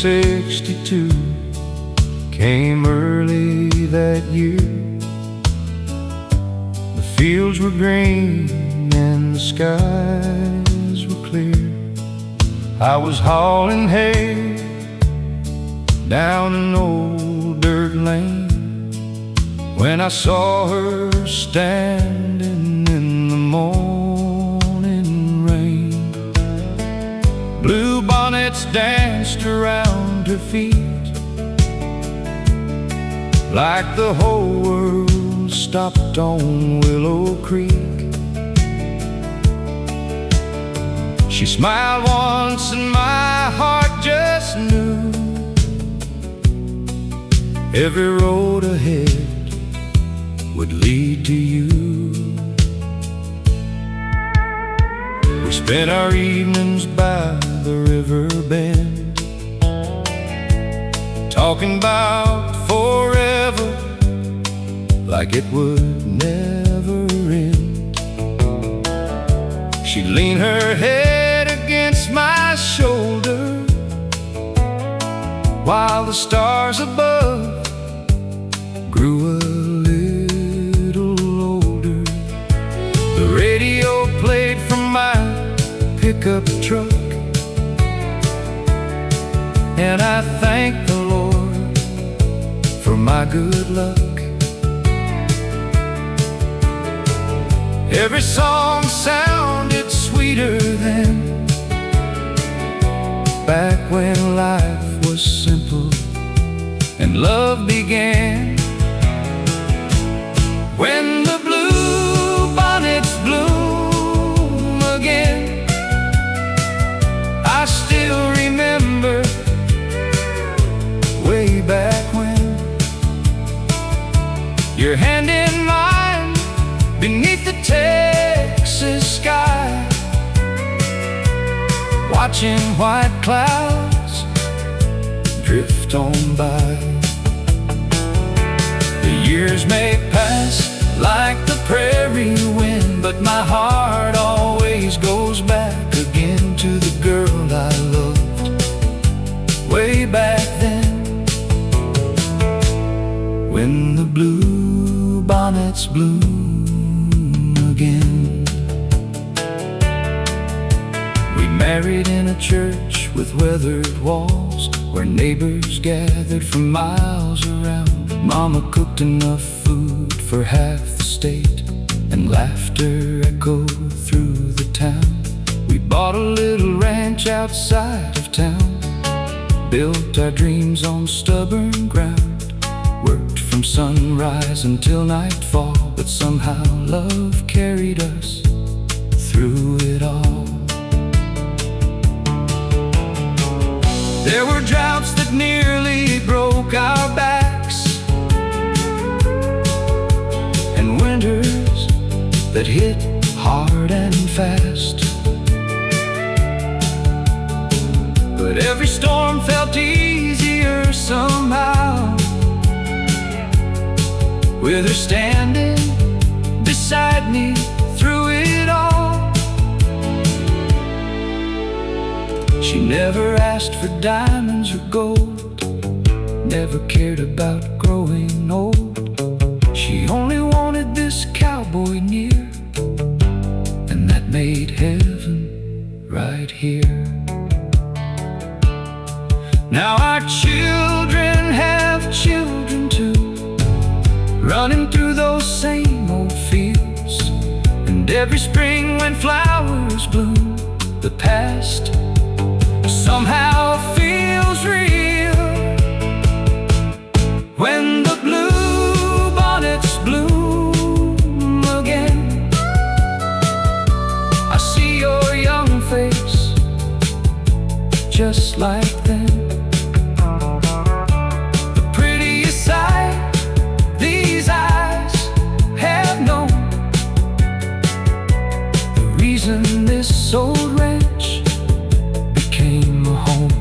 '62 came early that year. The fields were green and the skies were clear. I was hauling hay down an old dirt lane when I saw her standing in the morning rain. Blue bonnets danced around her feet, like the whole world stopped on Willow Creek. She smiled once and my heart just knew every road ahead would lead to you. We spent our evenings by the river bend, talking about forever like it would never end. She'd lean her head against my shoulder while the stars above grew a little older. The radio played from my pickup truck, and I thank the Lord for my good luck. Every song sounded sweeter then, back when life was simple and love began. When the blue bonnets bloom again, I still remember way back when, your hand in mine beneath the Texas sky, watching white clouds drift on by. The years may pass like the prairie wind, but my heart always goes back again to the girl I loved way back then. When the blue bonnets bloom again. We married in a church with weathered walls, where neighbors gathered from miles around. Mama cooked enough food for half the state, and laughter echoed through the town. We bought a little ranch outside of town, built our dreams on stubborn ground, worked from sunrise until nightfall, but somehow love carried us through it all. There were droughts that nearly broke our backs, and winters that hit hard and fast. But every storm felt easier somehow, with her standing beside me through it all. She never asked for diamonds or gold, never cared about growing old. She only wanted this cowboy near, and that made heaven right here. Now our children have children too, running through those same old fields. And every spring when flowers bloom, the past somehow feels real. When the blue bonnets bloom again, I see your young face just like then. The prettiest sight these eyes have known, the reason this old ranch became a home.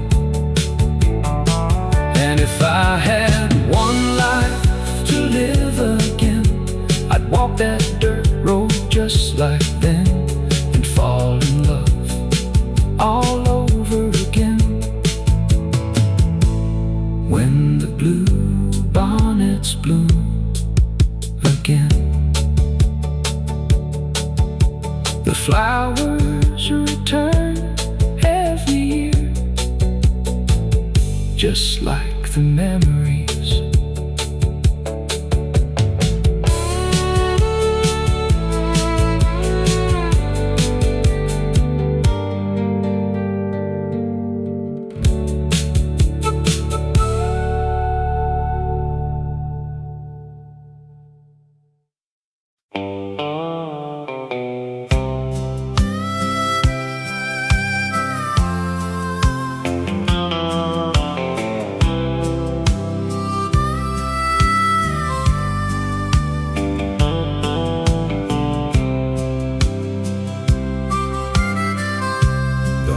And if I had one life to live again, I'd walk that dirt road just like then, and fall in love all over again. when the blue bonnets bloom again. The flowers return every year, just like the memories.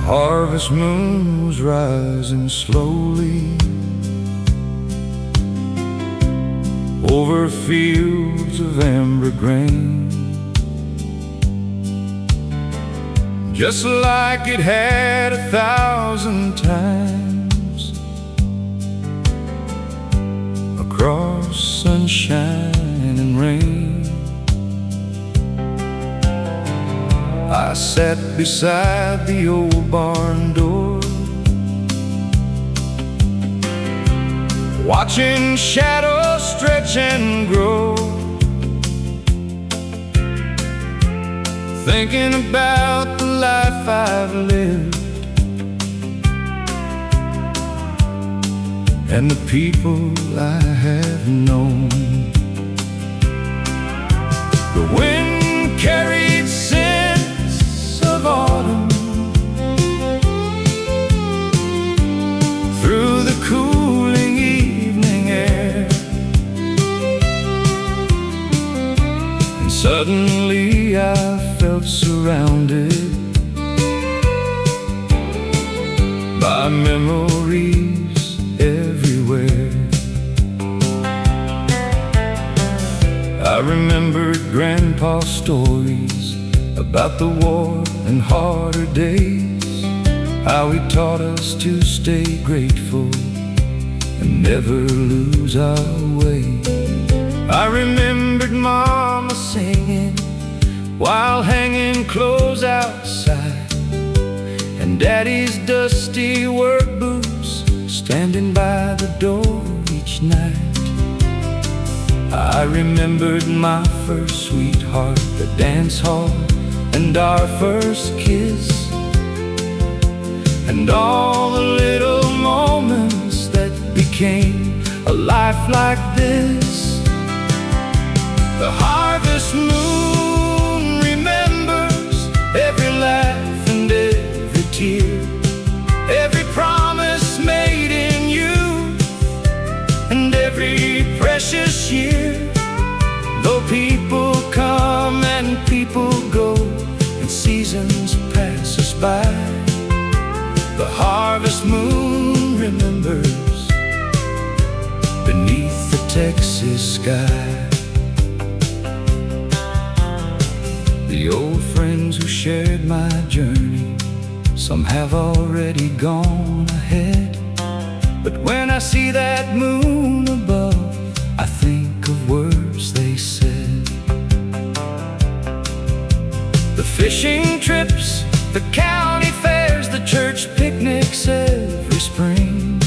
Harvest moon was rising slowly over fields of amber grain, just like it had 1,000 times across sunshine and rain. I sat beside the old barn door, watching shadows stretch and grow, thinking about the life I've lived and the people I have known. The wind carried scents of autumn through the cooling evening air, and suddenly I felt surrounded by memories everywhere. I remembered Grandpa's stories about the war and harder days, how he taught us to stay grateful and never lose our way. I remembered Mama singing while hanging clothes outside, and Daddy's dusty work boots standing by the door each night. I remembered my first sweetheart, the dance hall, and our first kiss, and all the little moments that became a life like this. The harvest moon remembers every laugh and every tear, every promise made in you, and every precious year. Though people come and people go, and seasons pass us by, the harvest moon remembers beneath the Texas sky. The old friends who shared my journey, some have already gone ahead, but when I see that moon above, I think of words they said. The fishing trips, the county fairs, the church picnics every spring,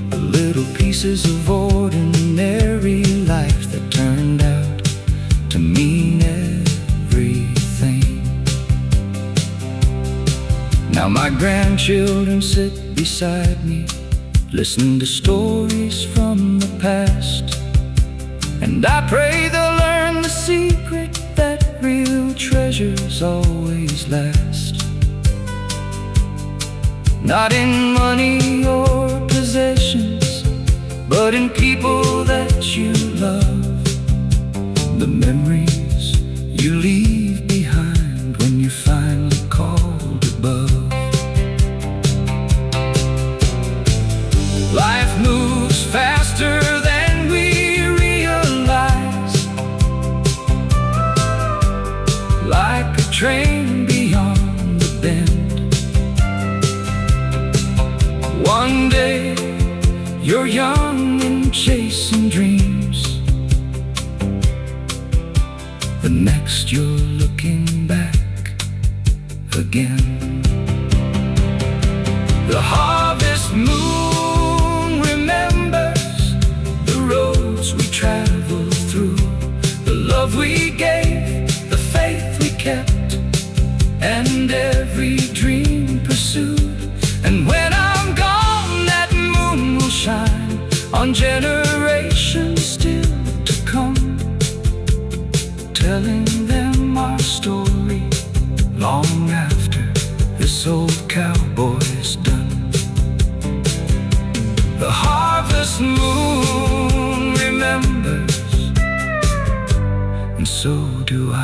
the little pieces of ordinary life that turned out to mean everything. Now my grandchildren sit beside me, listen to stories from the past, and I pray they'll learn the secret that real treasures always last. Not in money or possessions, but in people that you love, the memories you leave behind when you're finally called above. Life moves faster than we realize, like a train beyond the bend. One day you're young young and chasing dreams. The next you're looking back again. The harvest moon remembers the roads we traveled through, the love we gave, the faith we kept, and every dream pursued. And when I'm gone, that moon will shine on generations still to come, telling them our story long after this old cowboy's done. The harvest moon remembers, and so do I.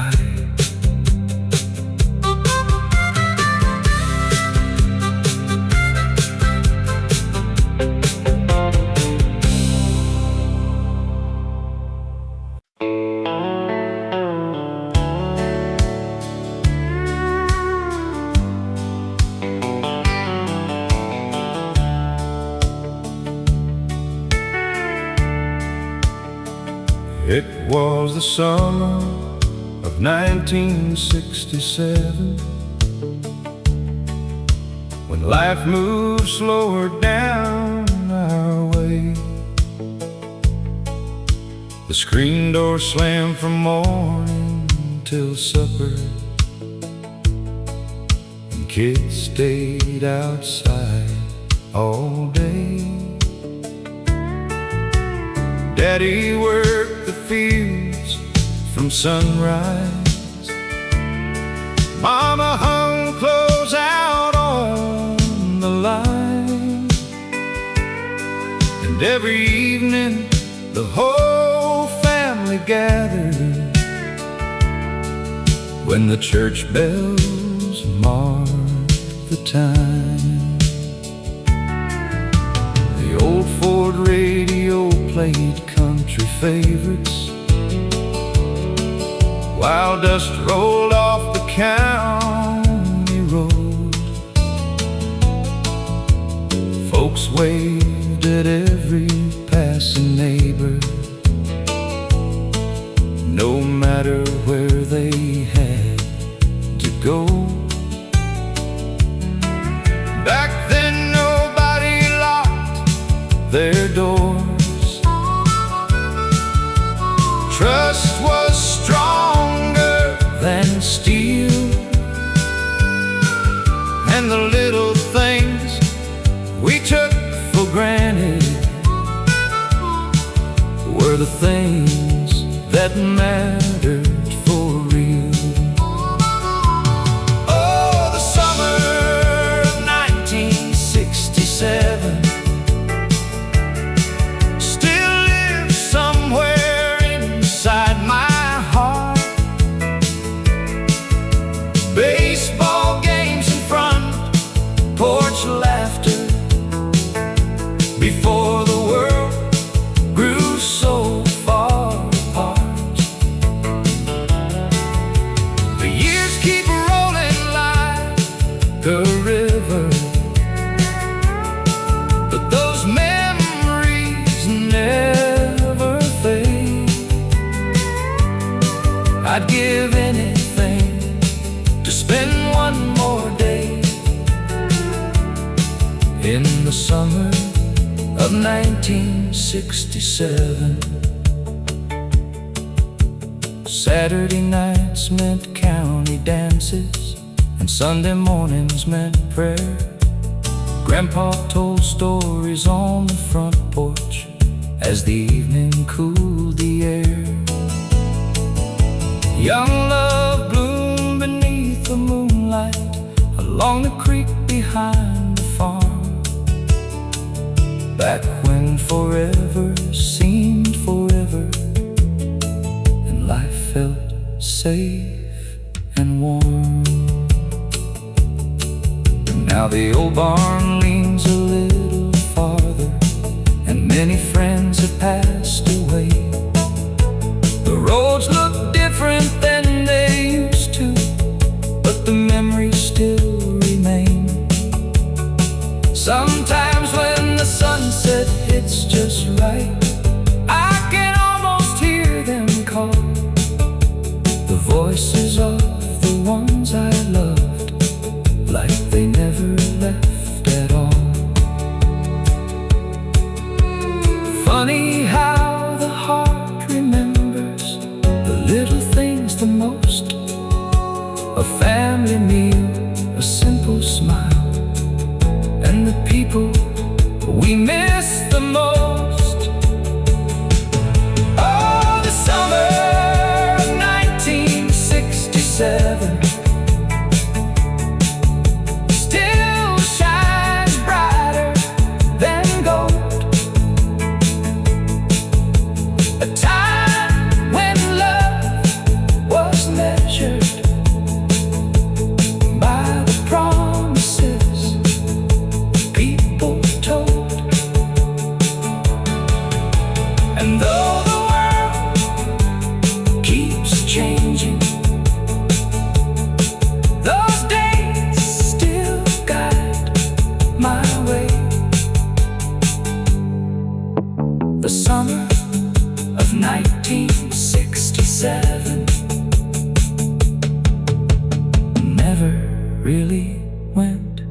It was the summer of 1967, when life moved slower down our way. The screen door slammed from morning till supper, and kids stayed outside all day. Daddy worked the fields from sunrise, Mama hung clothes out on the line, and every evening the whole family gathered when the church bells marked the time. The old Ford radio played country favorites while dust rolled off the county road. Folks waved at every passing neighbor, no matter where they had to go. Back then nobody locked their doors. Trust was stronger than steel, and the little things we took for granted were the things that mattered for real. Oh, the summer of 1967 still lives somewhere inside my heart. Baseball games in front, porch laughter, before the world grew so far apart. The years keep rolling like a river, but those memories never fade. I'd give anything to spend one more day in the summer of 1967. Saturday nights meant county dances, and Sunday mornings meant prayer. Grandpa told stories on the front porch as the evening cooled the air. Young love bloomed beneath the moonlight along the creek behind the farm. Back when forever seemed forever, and life felt safe and warm. Now the old barn leans a little farther, and many friends have passed away. The roads look different than they used to, but the memories still remain. Sometimes when the sunset hits just light, I can almost hear them call, the voices of the ones I loved, like they never left at all. Funny how the heart remembers the little things the most. A family meal, a simple smile, and the people we miss the most. Oh, the summer of 1967 still shines brighter than gold. A time when love was measured by the promises people told. And though the world keeps changing, those days still guide my way. The summer of 1967 never really went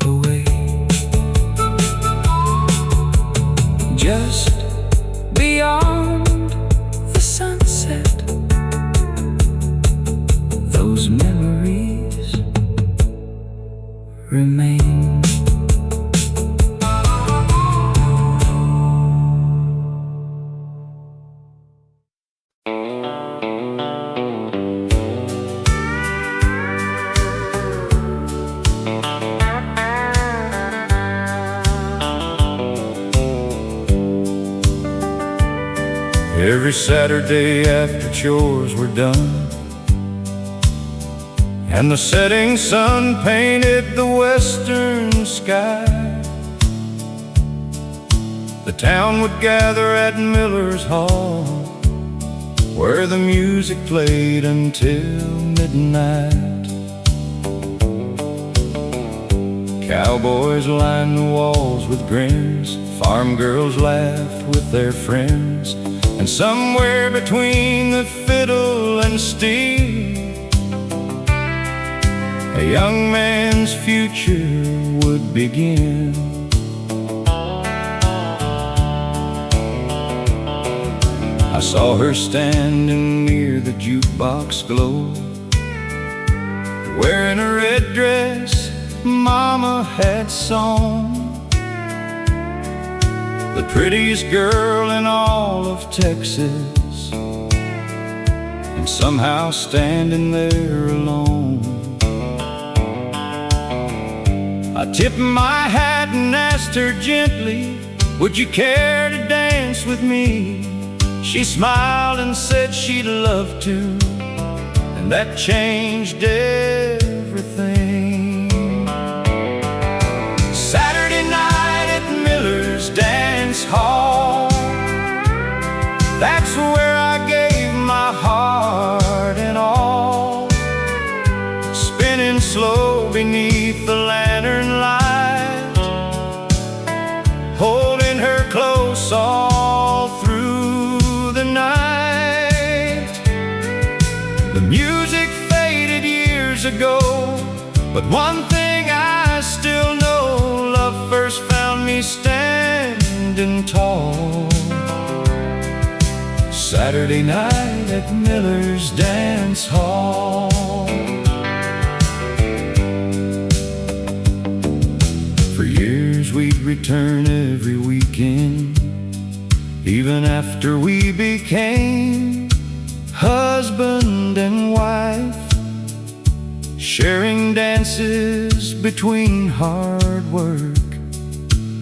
away. Just beyond the sunset, those memories remain. Every Saturday after chores were done and the setting sun painted the western sky, the town would gather at Miller's Hall, where the music played until midnight. Cowboys lined the walls with grins, farm girls laughed with their friends, and somewhere between the fiddle and steel, a young man's future would begin. I saw her standing near the jukebox glow, wearing a red dress Mama had sewn, the prettiest girl in all of Texas, and somehow standing there alone. I tipped my hat and asked her gently, would you care to dance with me? She smiled and said she'd love to, and that changed everything. Saturday night at Miller's Dance Hall, that's where I gave my heart and all, spinning slow beneath the lantern light, holding her close all through the night. The music faded years ago, but one thing I still know, love first found me standing tall. Saturday night at Miller's Dance Hall. For years we'd return every weekend, even after we became husband and wife, sharing dances between hard work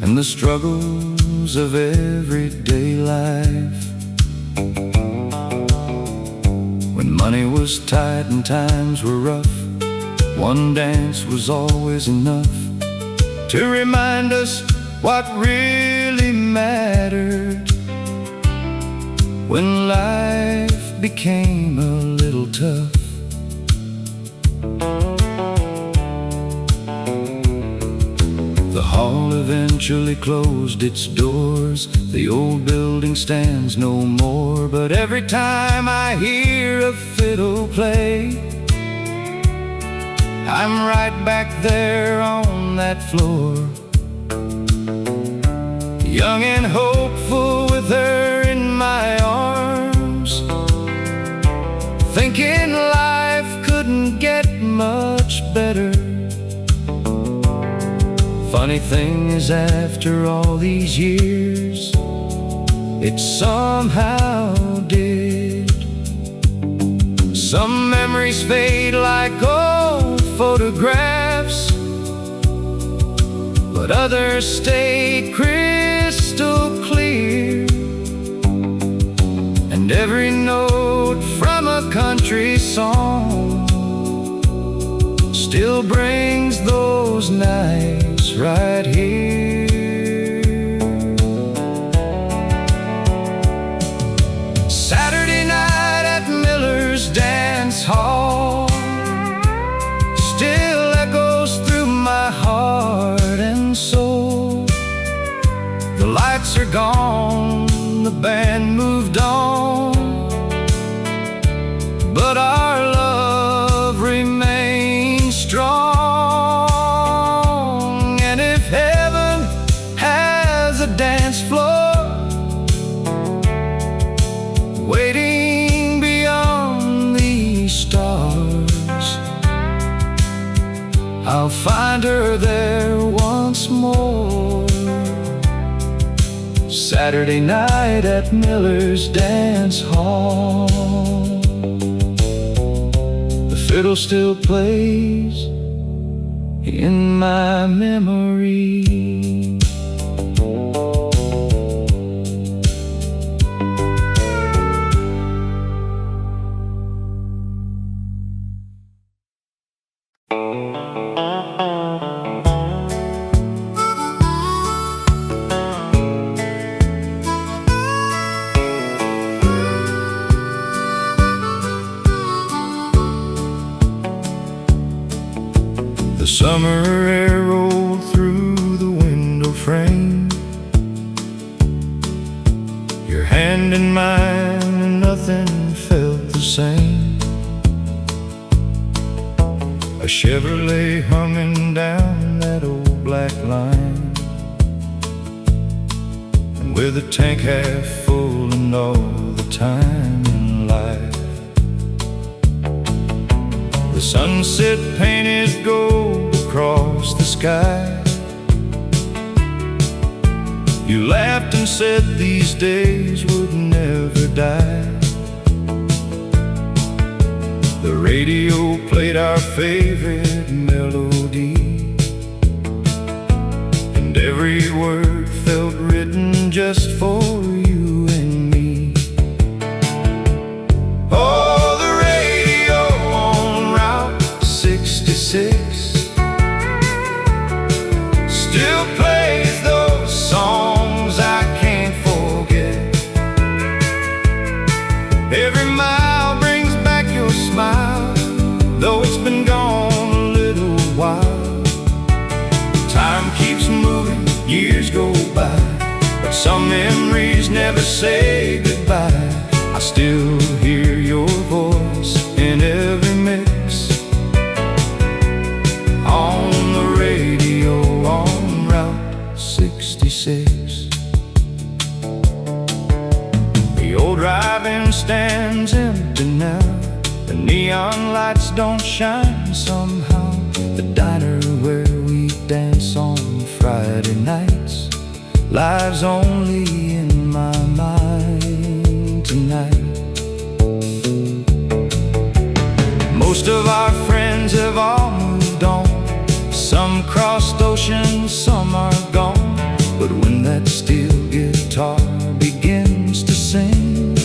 and the struggles of everyday life. When money was tight and times were rough, one dance was always enough to remind us what really mattered. When life became a little tough, the hall event eventually closed its doors. The old building stands no more, but every time I hear a fiddle play, I'm right back there on that floor, young and hopeful with her in my arms, thinking life couldn't get much better. Funny thing is, after all these years, it somehow did. Some memories fade like old photographs, but others stay crystal clear. And every note from a country song still brings those nights right here. Saturday night at Miller's Dance Hall still echoes through my heart and soul. The lights are gone, the band moved on, but our love remains strong. And if heaven has a dance floor waiting beyond these stars, I'll find her there once more. Saturday night at Miller's Dance Hall, the fiddle still plays in my memory. The summer air rolled through the window frame, your hand in mine, and nothing felt the same. A Chevrolet humming down that old black line, and with a tank half full and all the time in life. The sunset painted gold across the sky. You laughed and said these days would never die. The radio played our favorite melody, and every word felt written just for you and me. Oh, the radio on Route 66 still plays those songs I can't forget. Every mile brings back your smile, though it's been gone a little while. Time keeps moving, years go by, but some memories never say goodbye. I still hear your voice in every mix on the radio on Route 66. The old drive-in stands empty now, the neon lights don't shine somehow. The diner where we dance on Friday nights lives only in my mind tonight. Most of our friends have all moved on, some crossed oceans, some are gone. But when that steel guitar begins to sing,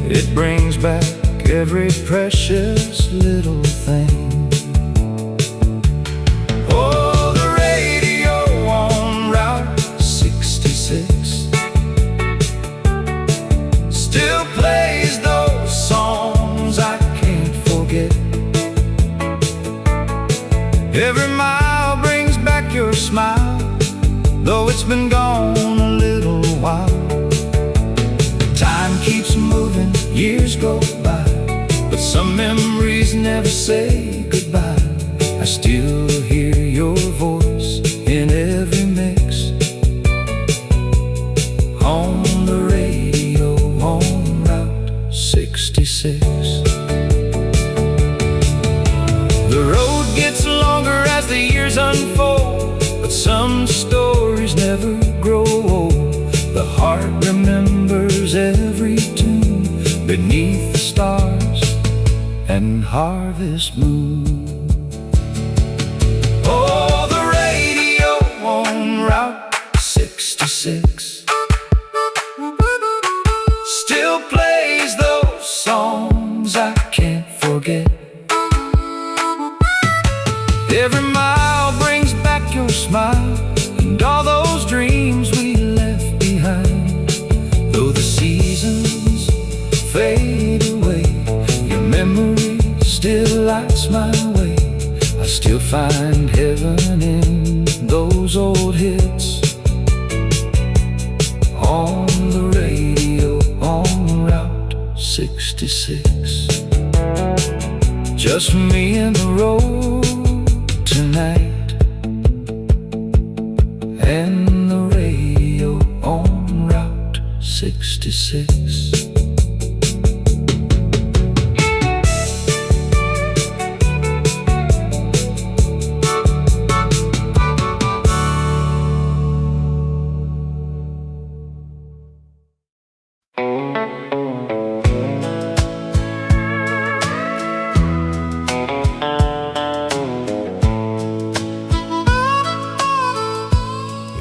it brings back every precious little thing. Oh, the radio on Route 66 still plays those songs I can't forget. Every mile brings back your smile, years go by, but some memories never say goodbye. I still hear your voice in every mix, on the radio, on Route 66. The road gets longer as the years unfold, but some stories never grow old. The heart remembers every tune beneath the stars and harvest moon. Oh, the radio on Route 66 still plays those songs I can't forget. Every mile brings back your smile and all those dreams we left behind. Though the seasons fade away, your memory still lights my way. I still find heaven in those old hits, on the radio, on Route 66. Just me and the road tonight, and the radio on Route 66.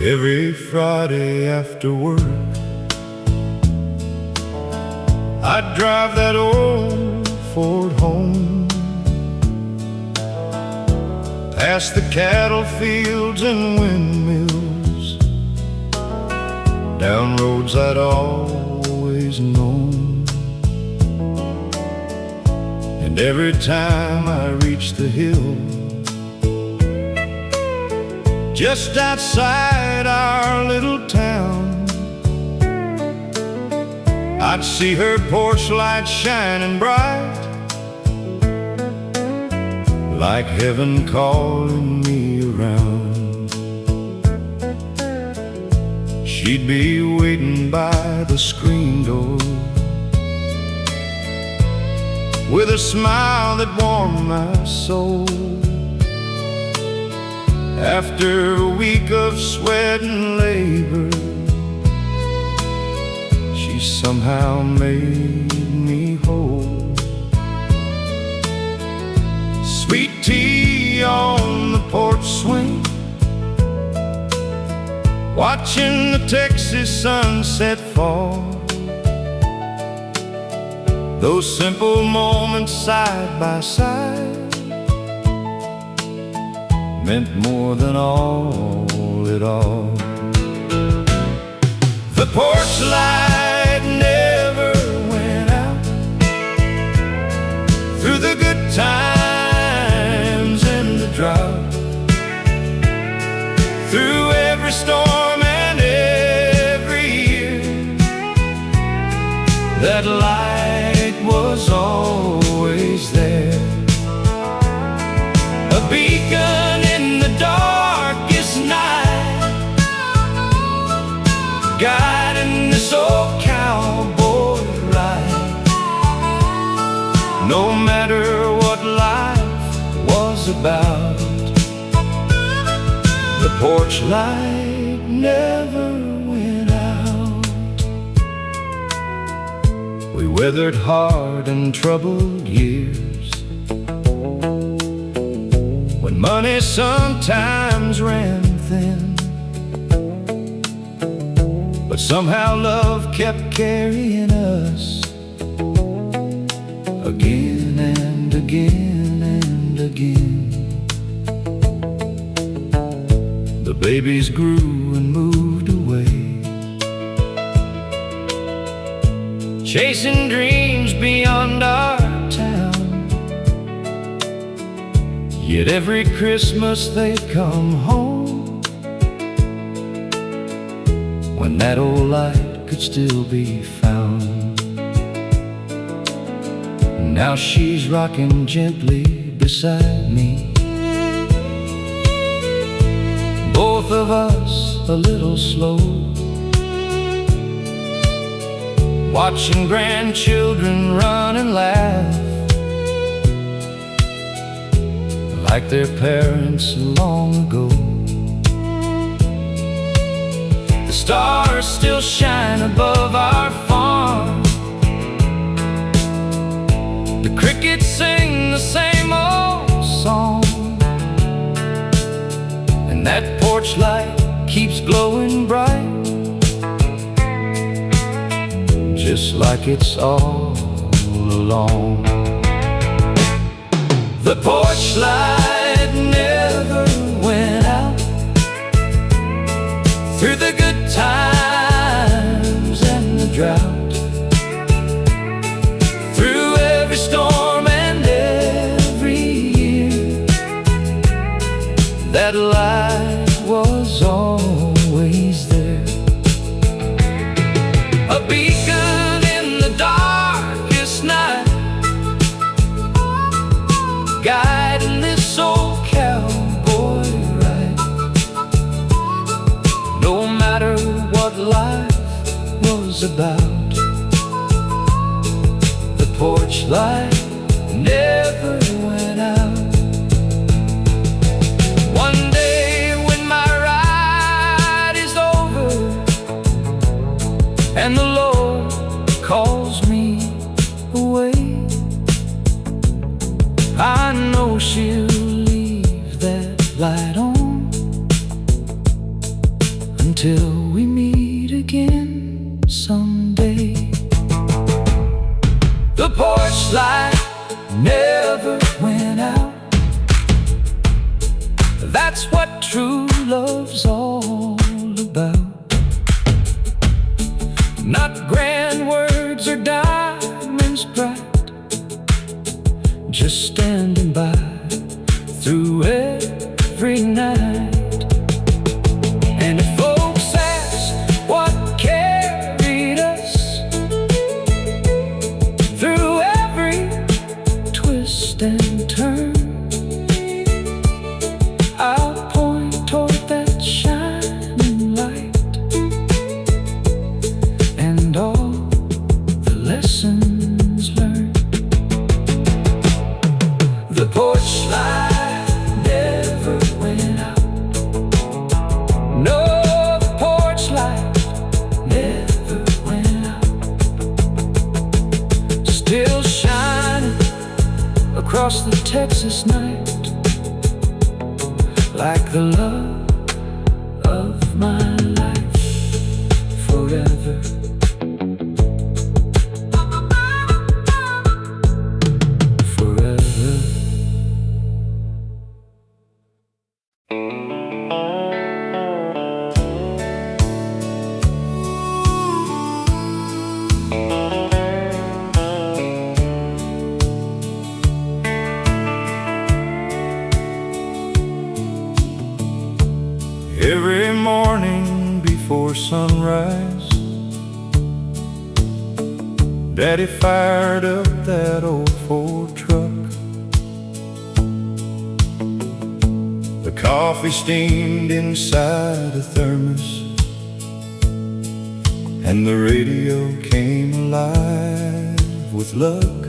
Every Friday after work, I'd drive that old Ford home, past the cattle fields and windmills, down roads I'd always known. And every time I reached the hill, just outside our little town, I'd see her porch light shining bright, like heaven calling me around. She'd be waiting by the screen door, with a smile that warmed my soul. After a week of sweat and labor, she somehow made me whole. Sweet tea on the porch swing, watching the Texas sunset fall. Those simple moments side by side meant more than all at all. The porch light never went out, through the good times and the drought, through every storm and every year. That light was always there, a beacon in the darkest night, guiding this old cowboy ride. No matter what life was about, the porch light never went out. We weathered hard and troubled years, when money sometimes ran thin, but somehow love kept carrying us, again and again and again. The babies grew and moved away, chasing dreams beyond our town. Yet every Christmas they'd come home, when that old light could still be found. Now she's rocking gently beside me. Both of us a little slow, watching grandchildren run and laugh like their parents long ago. The stars still shine above our farm. The crickets sing the same old song, and that porch light keeps glowing bright, just like it's all along. The porch light never went out, through the good times and the drought, through every storm and every year. That light was always there, a beacon in the darkest night, guiding this old cowboy ride. No matter what life was about, the porch light never went out. One day when my ride is over and the Lord calls me away, I know she'll leave that light on until we meet again someday. The porch light never went out. That's what true love's all about. Not grand words or diamonds bright, just standing by through every night. And if folks ask what carried us through every twist and turn, I'll point toward that shining light and all the lessons learned. The porch light never went out. No, the porch light never went out. Still shining across the Texas night, like the love of my life forever. Forever. Every morning before sunrise, Daddy fired up that old Ford truck. The coffee steamed inside a thermos, and the radio came alive with luck.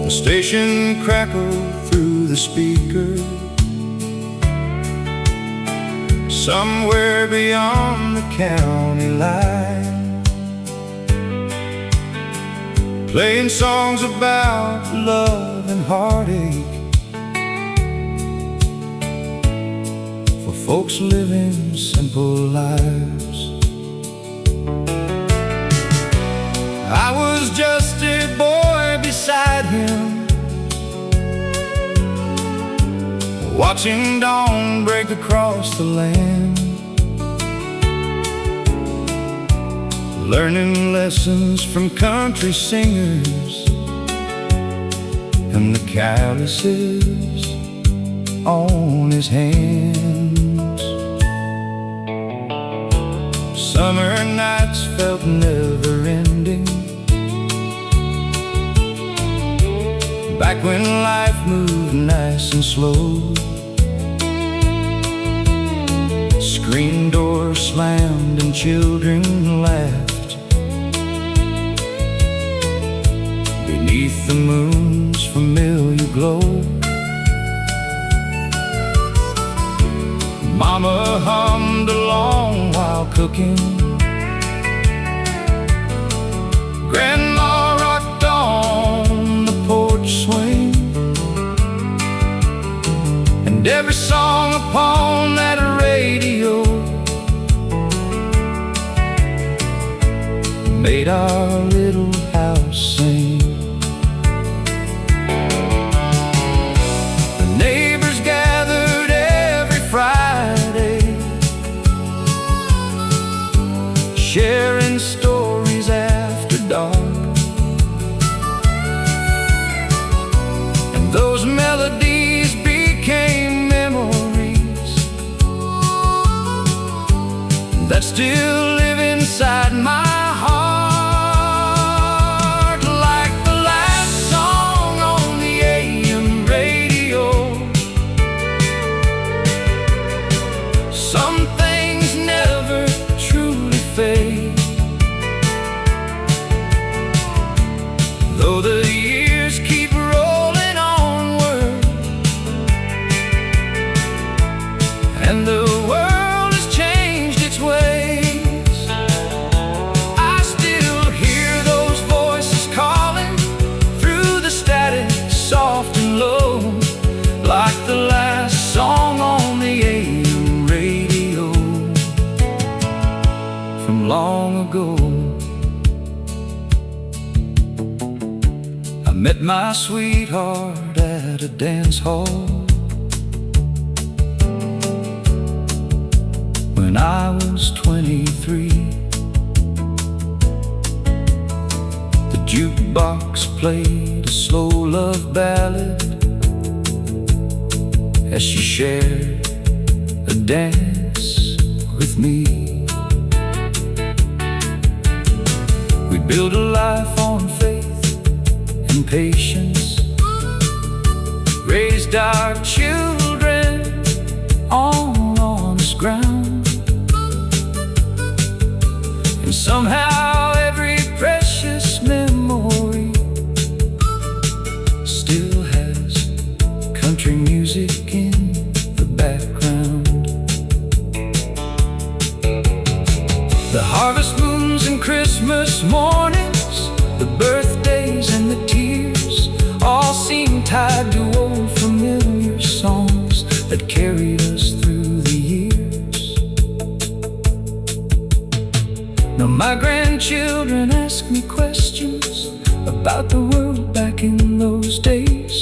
The station crackled through the speaker, somewhere beyond the county line, playing songs about love and heartache for folks living simple lives. I was just a boy beside him, watching dawn break across the land, learning lessons from country singers and the calluses on his hands. Summer nights felt never-ending, back when life moved nice and slow. Screen doors slammed and children laughed beneath the moon's familiar glow. Mama hummed along while cooking. Grandma rocked on the porch swing, and every song upon that radio made our little house sing. The neighbors gathered every Friday, sharing stories after dark. And those melodies became memories that still live inside my heart. Like the last song on the AM radio, some things never truly fade. Though the years keep rolling onward, and the world has changed its ways, I still hear those voices calling through the static, soft and low, like the last song on the AM radio from long ago. I met my sweetheart at a dance hall when I was 23. The jukebox played a slow love ballad as she shared a dance with me. We built a life on faith and patience, raised our children on honest ground, and somehow every precious memory still has country music in the background. The harvest moons and Christmas mornings, the birthdays and the tears, all seem tied to old familiar songs that carried us through the years. Now my grandchildren ask me questions about the world back in those days,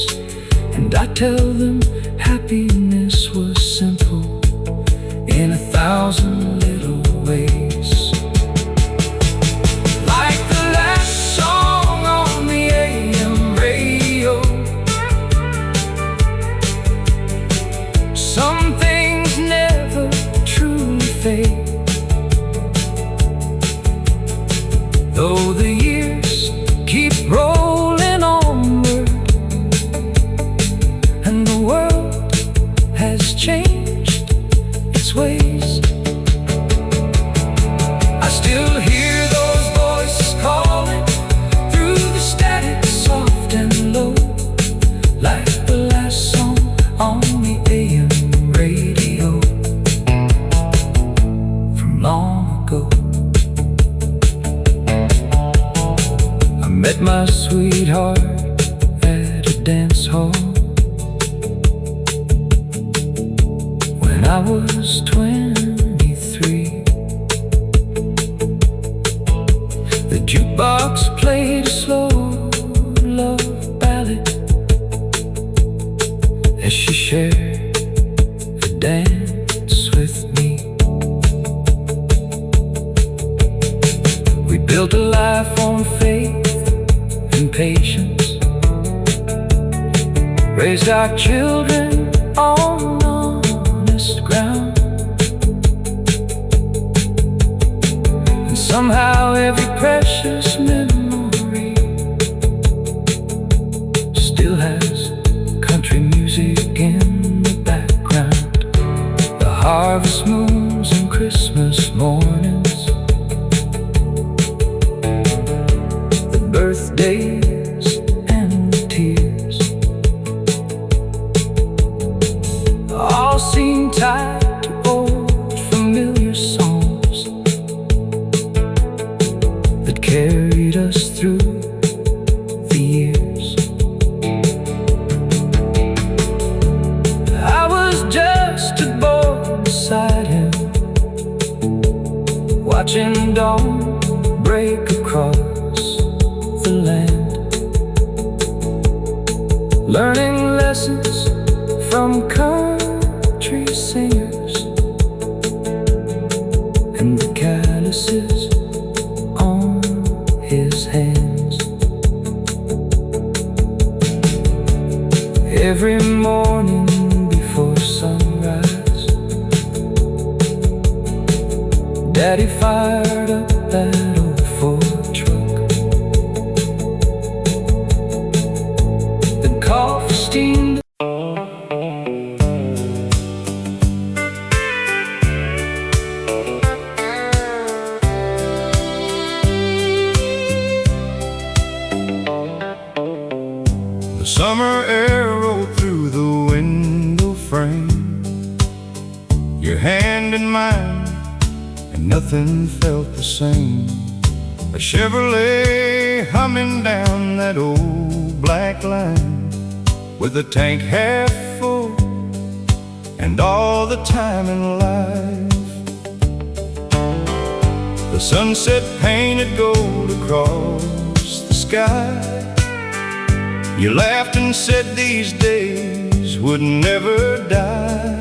and I tell them happiness was simple in 1,000 little ways. Some things never truly fade, though the years keep rolling onward, and the world has changed its ways. I still hear those voices calling through the static, soft and low, like the last song on the AM radio from long ago. I met my sweetheart at a dance hall when I was 23. The jukebox played a slow love ballad as she shared a dance with me. We built a life on faith and patience, raised our children on honest ground, and somehow every precious memory still has watching dawn break across the land, learning lessons from country singers and the calluses on his hands. Every morning before sunrise, Daddy fired up that old Ford truck. The coffee steamed. The summer air rolled through the window frame, your hand in mine, and nothing felt the same. A Chevrolet humming down that old black line, with the tank half full and all the time in life. The sunset painted gold across the sky. You laughed and said these days would never die.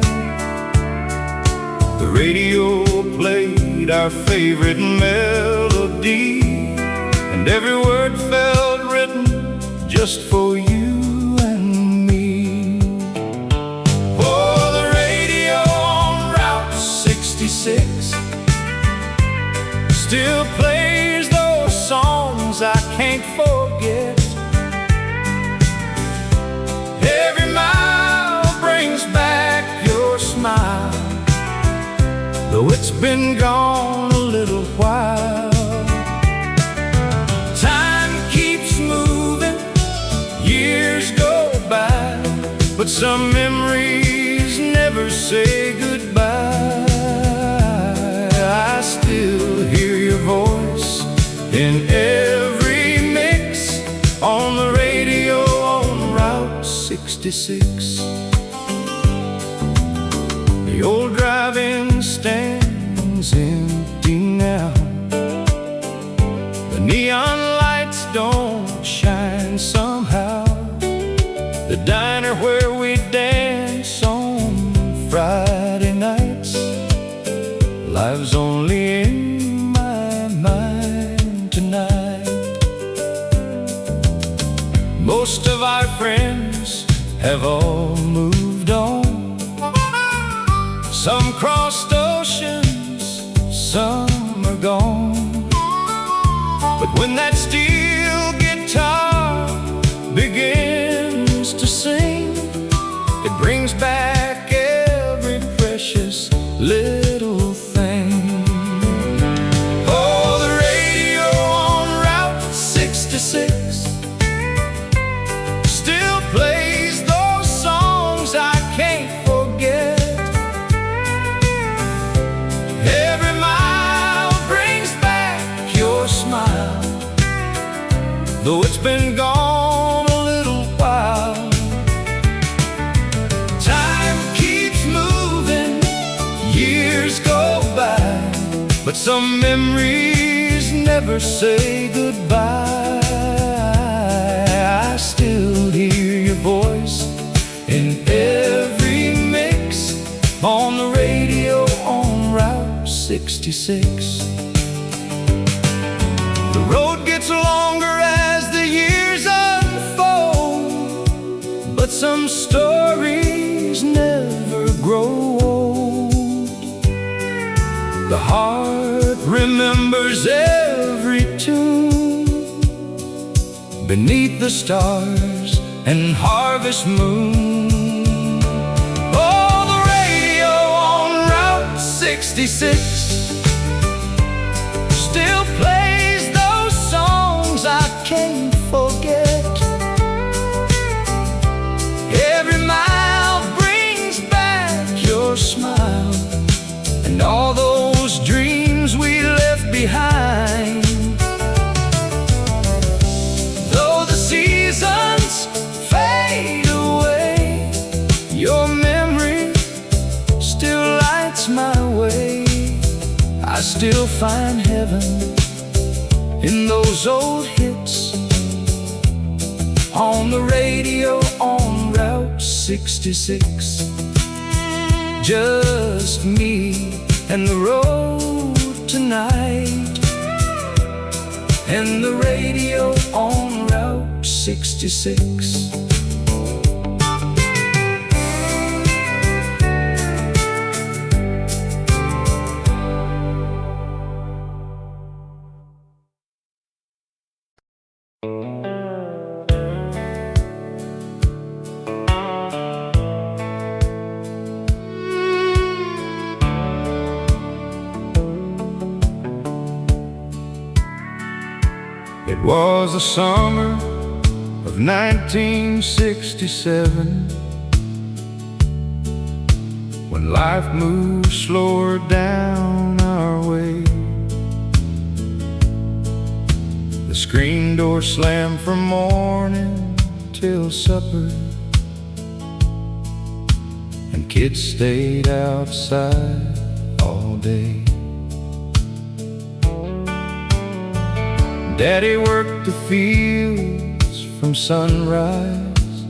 The radio played our favorite melody, and every word felt written just for you and me. Oh, the radio on Route 66 still plays those songs I can't forget. Every mile brings back your smile, though it's been gone a little while. Time keeps moving, years go by, but some memories never say goodbye. I still hear your voice in every mix on the radio on Route 66. The old drive-in stands empty now. The neon lights don't shine somehow. The diner where we dance on Friday nights lives only in my mind tonight. Most of our friends have all moved on. Some crossed oceans, some are gone. But when that steel guitar begins to sing, it brings back every precious little thing. Oh, the radio on Route 66 still plays those songs I can't forget. Every mile brings back your smile, though it's been gone a little while. Time keeps moving, years go by, but some memories never say goodbye. I still hear your voice in every mix on the radio on Route 66. The road gets longer as the years unfold, but some stories never grow old. The heart remembers every tune beneath the stars and harvest moon. Oh, the radio on Route 66 still plays those songs I can't forget. Every mile brings back your smile and all those dreams we left behind. Though the seasons fade away, your memory still lights my way. I still find heaven in those old hits on the radio on Route 66. Just me and the road tonight, and the radio on Route 66. It was the summer of 1967, when life moved slower down our way. The screen door slammed from morning till supper, and kids stayed outside all day. Daddy worked the fields from sunrise,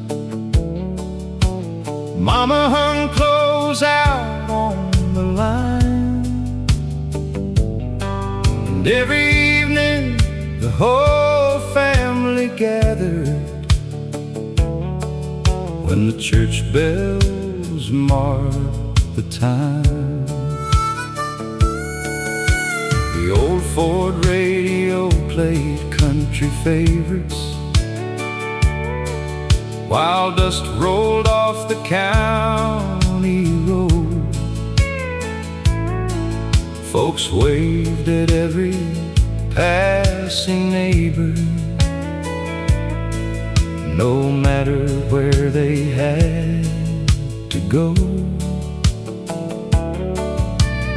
Mama hung clothes out on the line, and every evening the whole family gathered when the church bells marked the time. The old Ford radio played country favorites while dust rolled off the county road. Folks waved at every passing neighbor, no matter where they had to go.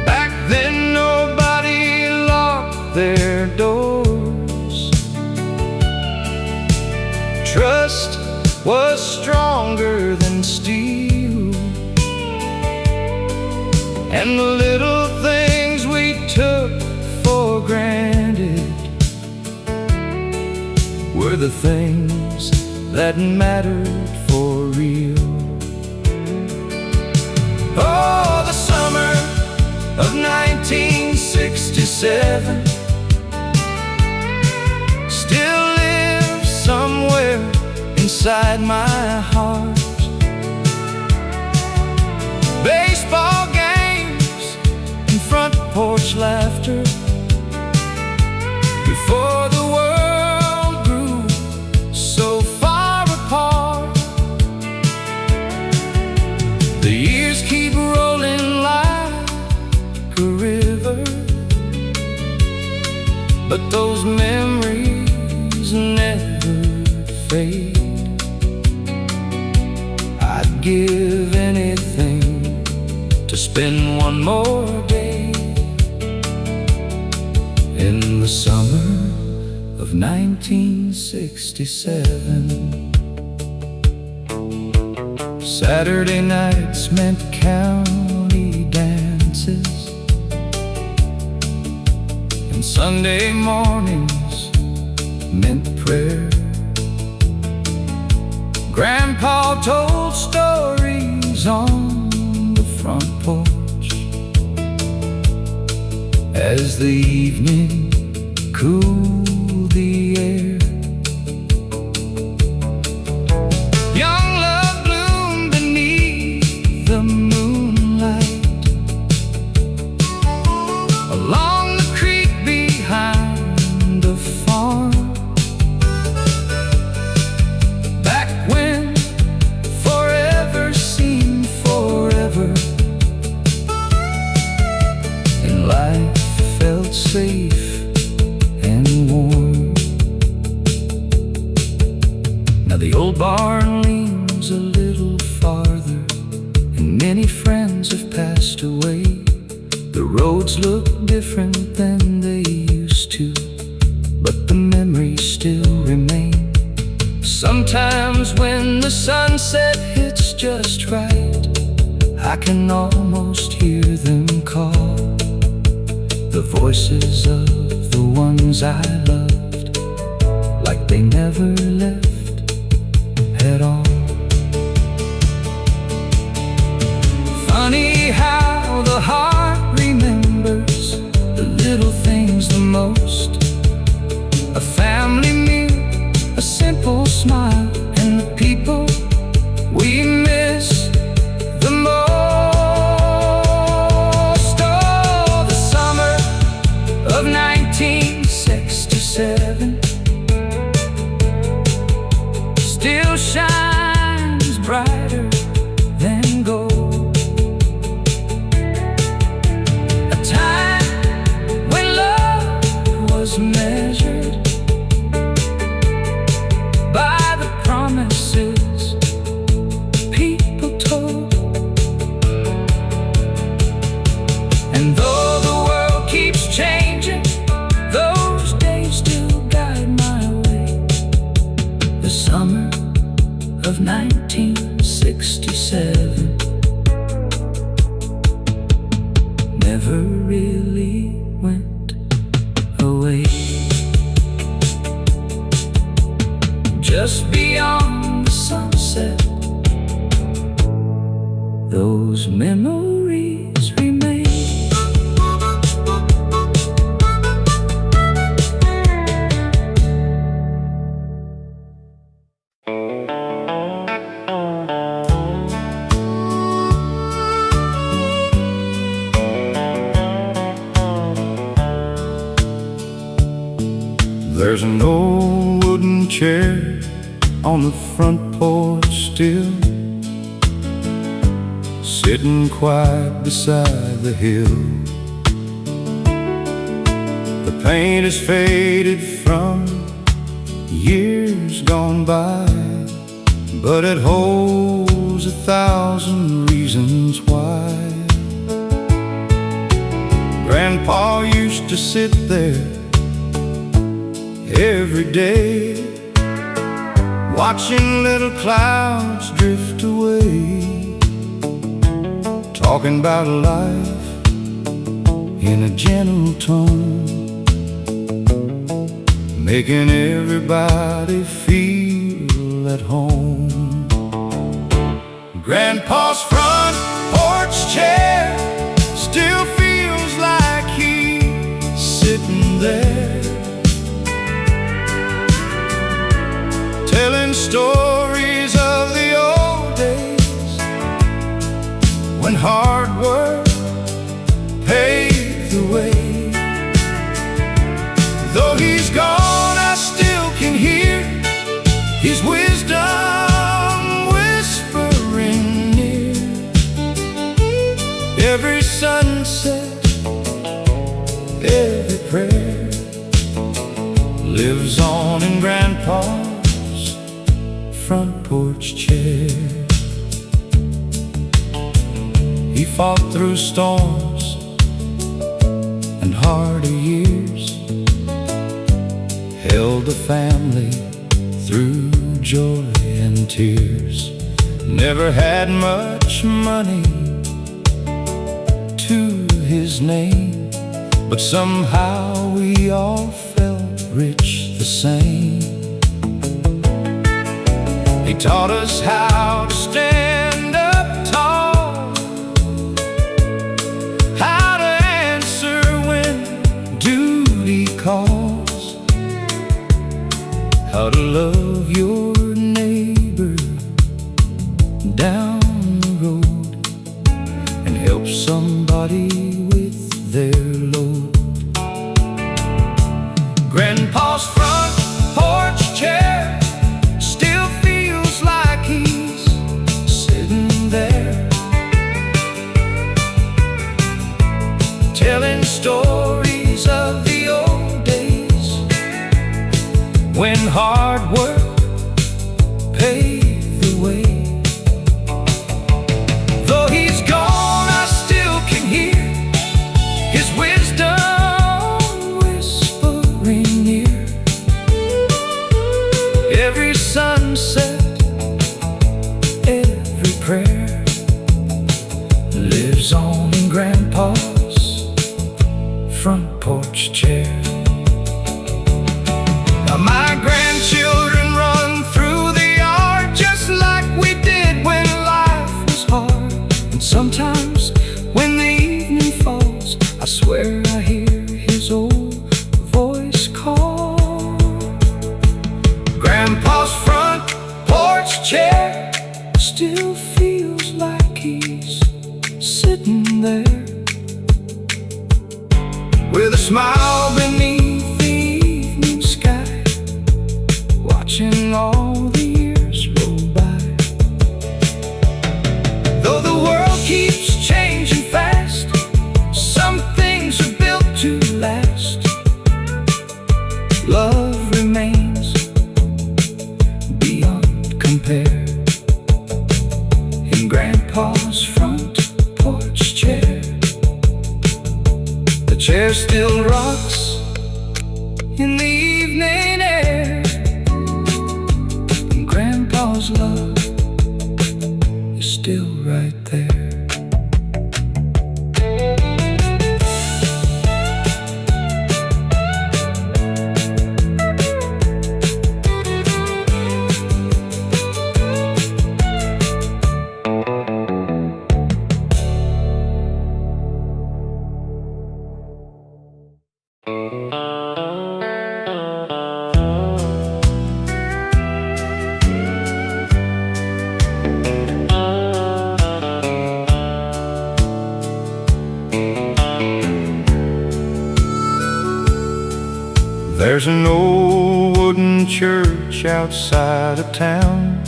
Back then nobody locked their doors. Trust was stronger than steel, and the little things we took for granted were the things that mattered for real. Oh, the summer of 1967 still lives somewhere inside my heart. Baseball games and front porch laughter before the world grew so far apart. The years keep rolling like a river, but those memories never fade. I'd give anything to spend one more day in the summer of 1967. Saturday nights meant county dances, and Sunday mornings meant prayer. Grandpa told stories on the front porch as the evening cooled the air. Young love bloomed beneath the moonlight along the creek behind the farm. Back when forever seemed forever, and life felt safe and warm. Now the old barn leans a little farther, and many friends have passed away. The roads look different than they used to, but the memories still remain. Sometimes when the sunset hits just right, I can almost hear them call. The voices of the ones I loved, like they never left at all. Funny how the heart remembers the little things the most. A family meal, a simple smile, and the people we miss the most. Oh, the summer of 1967 still shines brighter than gold. A time when love was measured by the promises people told. And though the world keeps changing, those days still guide my way. The summer of 1967 never really went away. Just beyond the sunset, those memories remain. There's an old wooden chair on the front porch still, sitting quiet beside the hill. The paint is faded from years gone by, but it holds 1,000 reasons why. Grandpa used to sit there every day, watching little clouds drift away, talking about life in a gentle tone, making everybody feel at home. Grandpa's front porch chair still feels like he's sitting there, telling stories of the old days when hard work paved the way. Though he's gone, I still can hear his wisdom whispering near. Every sunset, every prayer lives on in Grandpa's front porch chair. He fought through storms and harder years, held the family through joy and tears. Never had much money to his name, but somehow we all felt rich the same. He taught us how to stand up tall, how to answer when duty calls, how to love your neighbor down the road and help somebody with their load. Grandpa's front porch chair still feels like he's sitting there, telling stories of the old days when hard work paved the way. Though he's gone, I still can hear his wisdom whispering near. porch chair. Now my grandchildren run through the yard just like we did when life was hard. And sometimes when the evening falls, I swear I hear his old voice call. Grandpa's front porch chair still feels like he's sitting there, with a smile beneath the evening sky, watching all the years roll by. Though the world keeps changing fast, some things are built to last. Love remains beyond compare in Grandpa's front porch chair. The chair still rocks in the evening air, and Grandpa's love is still right there. There's an old wooden church outside of town,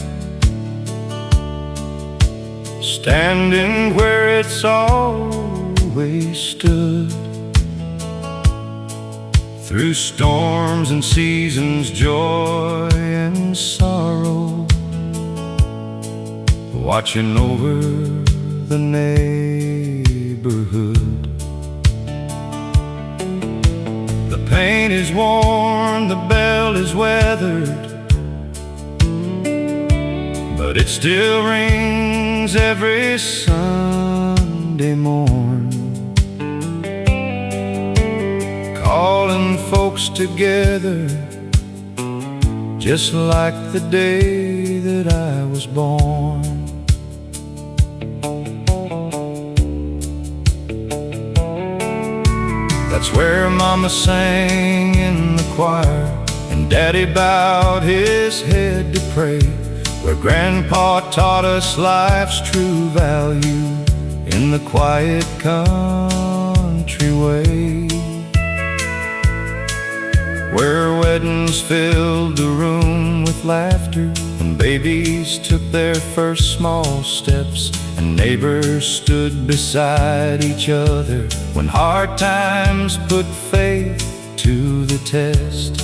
standing where it's always stood. Through storms and seasons, joy and sorrow, watching over the neighborhood. The paint is worn, the bell is weathered, but it still rings every Sunday morn, calling folks together just like the day that I was born. That's where Mama sang in the choir, and Daddy bowed his head to pray, where Grandpa taught us life's true value in the quiet country way, where weddings filled the room with laughter, and babies took their first small steps, and neighbors stood beside each other when hard times put faith to the test.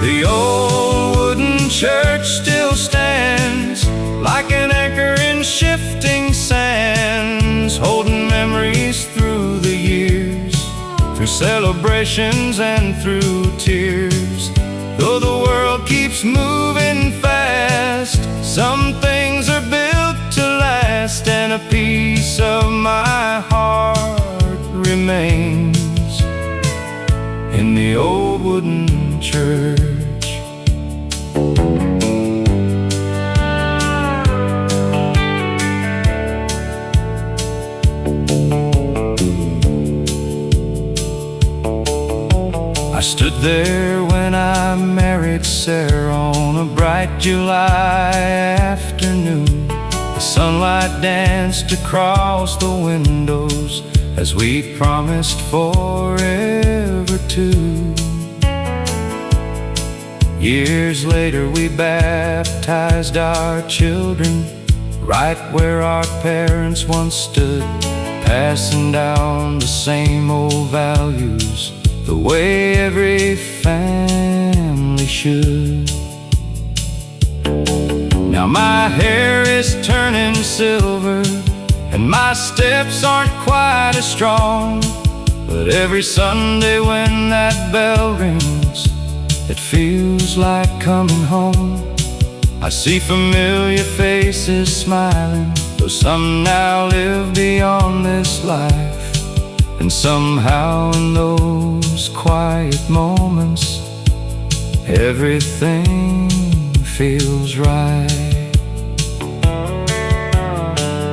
The old wooden church still stands like an anchor in shifting sands, holding memories through the years, through celebrations and through tears. Though the world keeps moving fast, some things are built to last, and a piece of my heart remains in the old wooden church. I stood there when I married Sarah on a bright July afternoon. The sunlight danced across the windows as we promised forever to. Years later we baptized our children right where our parents once stood, passing down the same old values the way every family should. Now my hair is turning silver, and my steps aren't quite as strong, but every Sunday when that bell rings, it feels like coming home. I see familiar faces smiling, though some now live beyond this life, And somehow in those quiet moments, everything feels right.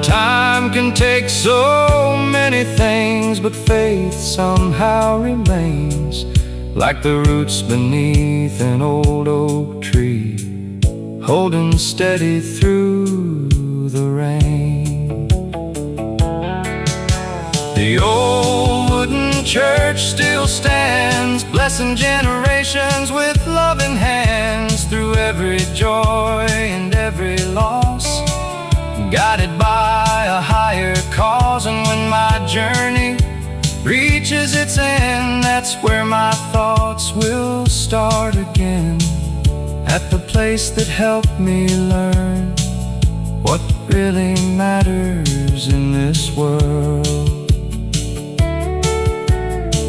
Time can take so many things, but faith somehow remains, like the roots beneath an old oak tree, holding steady through the rain. The old wooden church still stands, blessing generations with loving hands, through every joy and every loss, guided by a higher cause. And when my journey reaches its end, that's where my thoughts will start again, at the place that helped me learn what really matters in this world.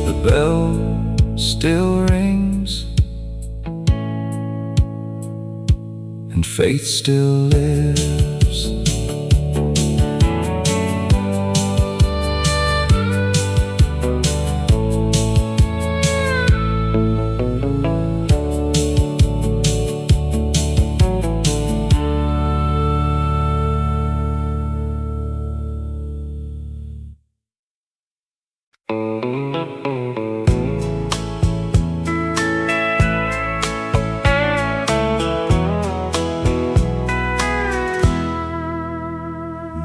The bell still rings, and faith still lives.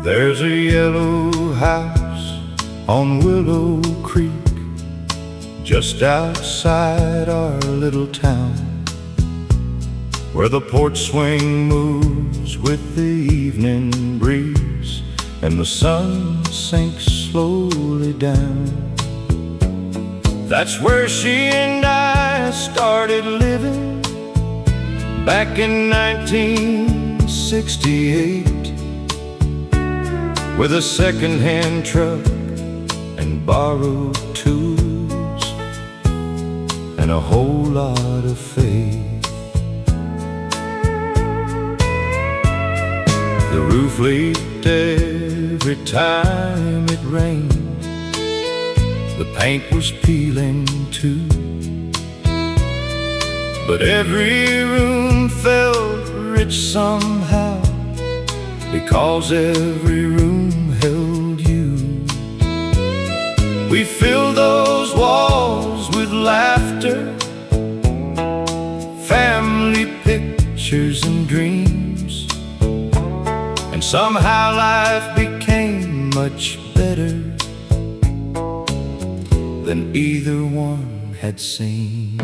There's a yellow house on Willow Creek, just outside our little town, where the porch swing moves with the evening breeze, and the sun sinks slowly down. That's where she and I started living back in 1968, with a second-hand truck and borrowed tools and a whole lot of faith. The roof leaked every time it rained, the paint was peeling too, but every room felt rich somehow, because every room held you. We filled those walls with laughter, family pictures and dreams, and somehow life became much better than either one had seen.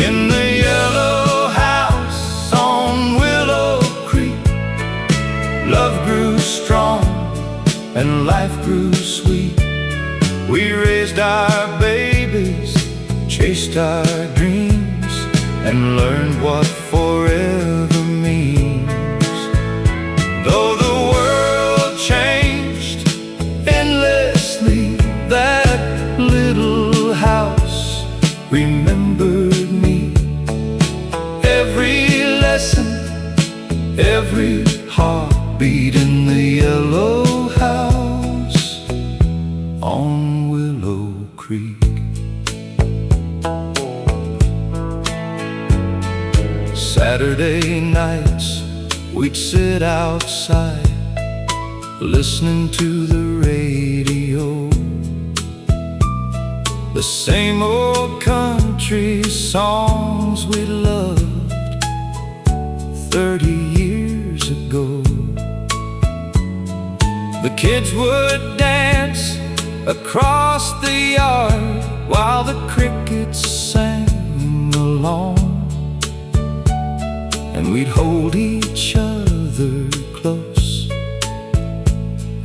In the yellow house on Willow Creek, love grew strong and life grew sweet. We raised our babies, chased our dreams, and learned what forever means. Though the world changed endlessly, that little house remembered me. Every lesson, every heartbeat in the yellow house on Willow Creek. Saturday nights we'd sit outside, listening to the radio, the same old country songs we loved 30 years ago. The kids would dance across the yard while the crickets sang along, and we'd hold each other close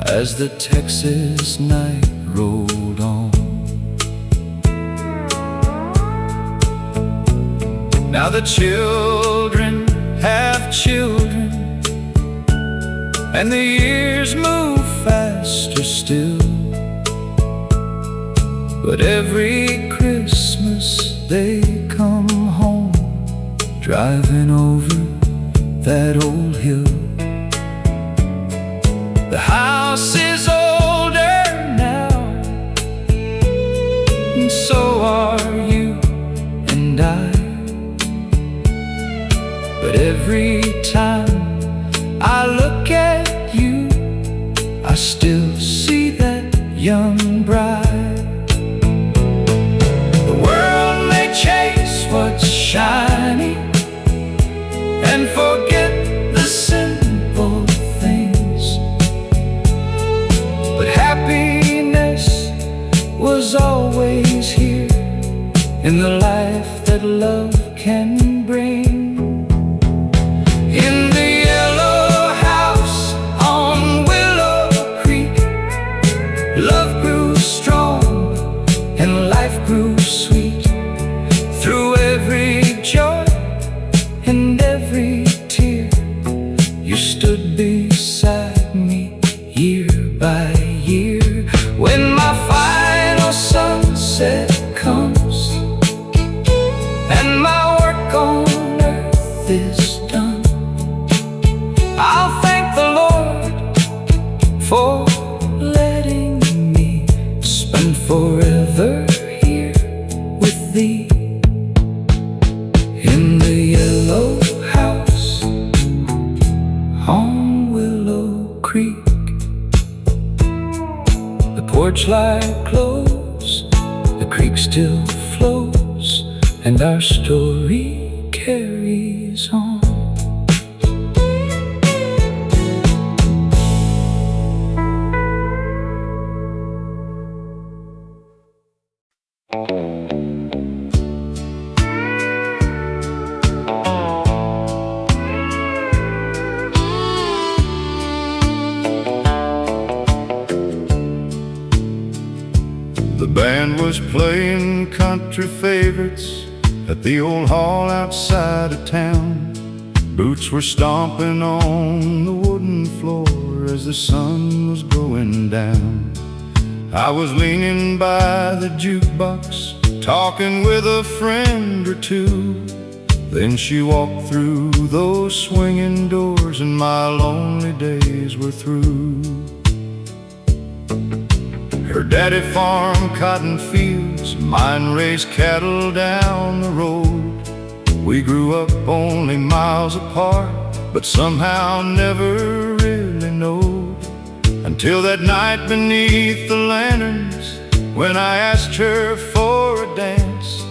as the Texas night rolled on. Now the children have children, and the years move faster still, but every Christmas they come home, driving over that old hill. The house is older now, and so are you and I. But every time I look at you, I still see that young bride. The world may chase what's shiny and forget the simple things, but happiness was always here in the life that love can bring. In the yellow house on Willow Creek, love grew strong and life grew sweet. Through every joy and every tear, you stood beside me year by year. When my final sunset comes and my work on earth is done, I'll thank the Lord for letting me spend forever here with thee. In the yellow house on Willow Creek, the porch light glows, the creek still flows, and our story carries on. The band was playing country favorites at the old hall outside of town. Boots were stomping on the wooden floor as the sun was going down. I was leaning by the jukebox, talking with a friend or two. Then she walked through those swinging doors and my lonely days were through. Her daddy farmed cotton fields, mine raised cattle down the road. We grew up only miles apart, but somehow never really knowed, until that night beneath the lanterns, when I asked her for a dance.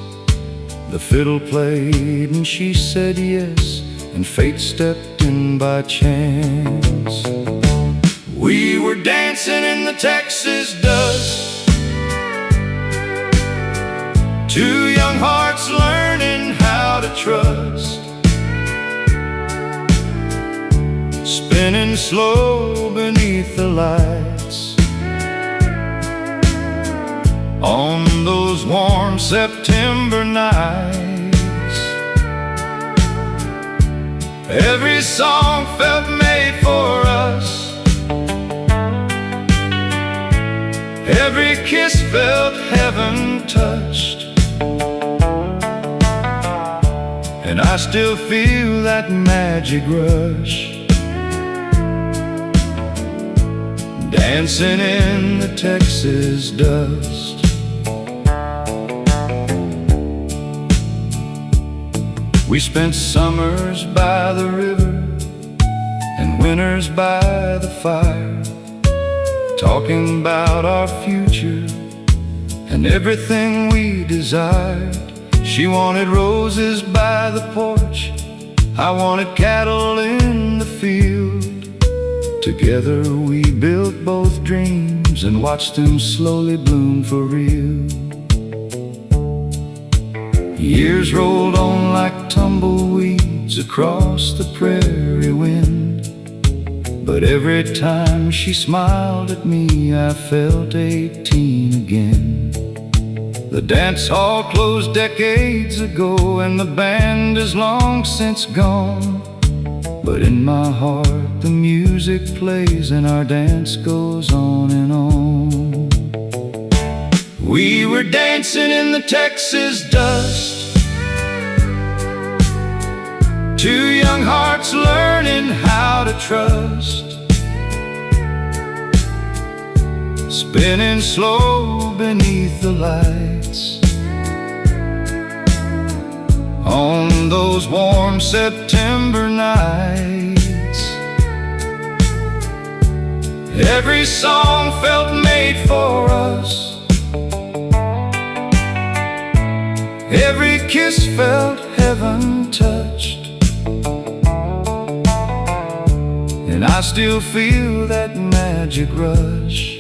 The fiddle played and she said yes, and fate stepped in by chance. We were dancing in the Texas dust, two young hearts learning how to trust, spinning slow beneath the lights on those warm September nights. Every song felt made for us, every kiss felt heaven touched, and I still feel that magic rush, dancing in the Texas dust. We spent summers by the river and winters by the fire, talking about our future and everything we desired. She wanted roses by the porch, I wanted cattle in the field. Together we built both dreams and watched them slowly bloom for real. Years rolled on like tumbleweeds across the prairie wind, but every time she smiled at me, I felt 18 again. The dance hall closed decades ago, and the band is long since gone, but in my heart the music plays and our dance goes on and on. We were dancing in the Texas dust, two young hearts learning how to trust, spinning slow beneath the lights lights. On those warm September nights, every song felt made for us. Every kiss felt heaven touched. And I still feel that magic rush,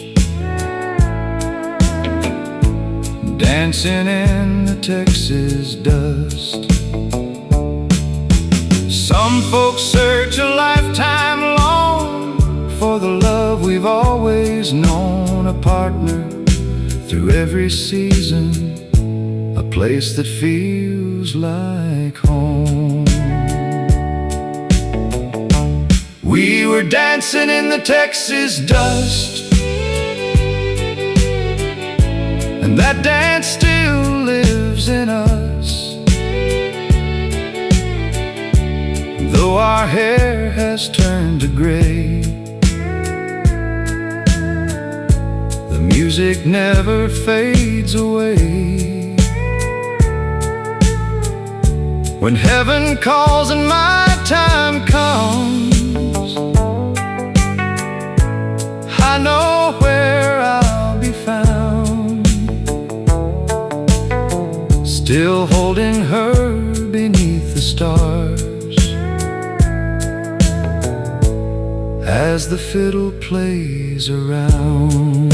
dancing in the Texas dust. Some folks search a lifetime long for the love we've always known, a partner through every season, a place that feels like home. We were dancing in the Texas dust, and that dance still lives in us. Though our hair has turned to gray, the music never fades away. When heaven calls and my time comes, I know where I'll be found, still holding her beneath the stars, as the fiddle plays around.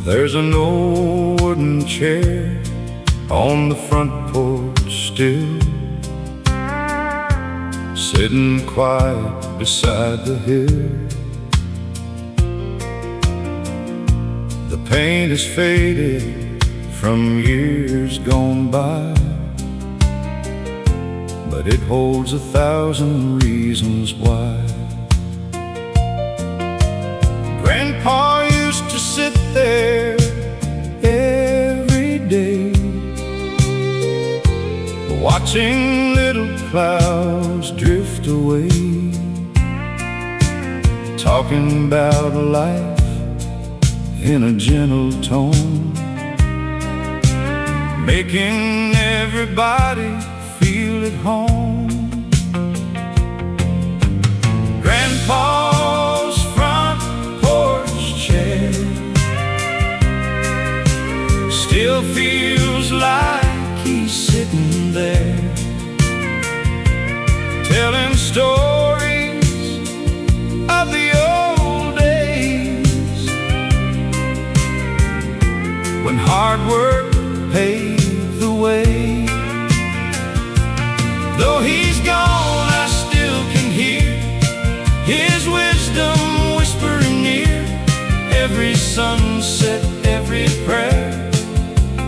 There's an old wooden chair on the front porch still, sitting quiet beside the hill. The paint is faded from years gone by, but it holds 1,000 reasons why. Grandpa used to sit there every day, watching little clouds drift away, talking about life in a gentle tone, making everybody feel at home. Grandpa's front porch chair still feels like he's sitting there, telling stories of the old days, when hard work paved the way. Though he's gone, I still can hear his wisdom whispering near. Every sunset, every prayer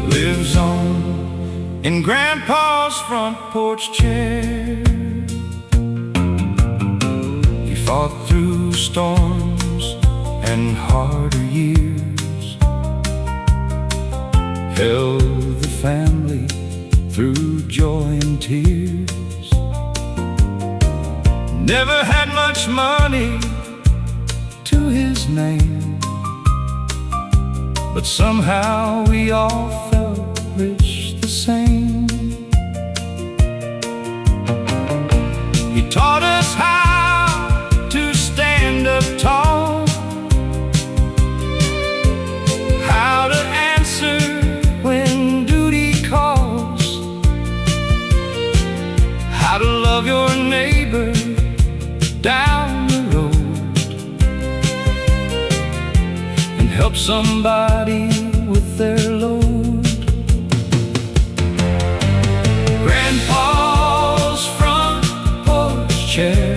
lives on in Grandpa's front porch chair. He fought through storms and harder years, held the family through joy and tears. Never had much money to his name, but somehow we all felt rich the same. He taught us how to stand up tall, how to answer when duty calls, how to love your neighbor down the road, and help somebody with their load. Grandpa's front porch chair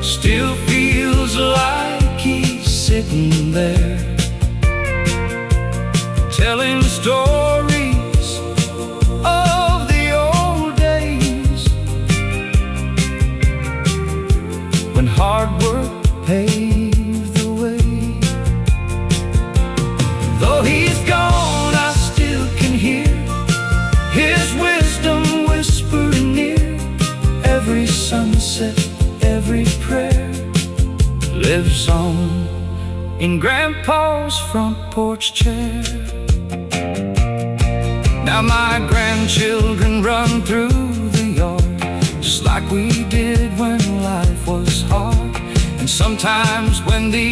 still feels like he's sitting there, telling stories of the old days, song in Grandpa's front porch chair. Now my grandchildren run through the yard just like we did when life was hard. And sometimes when the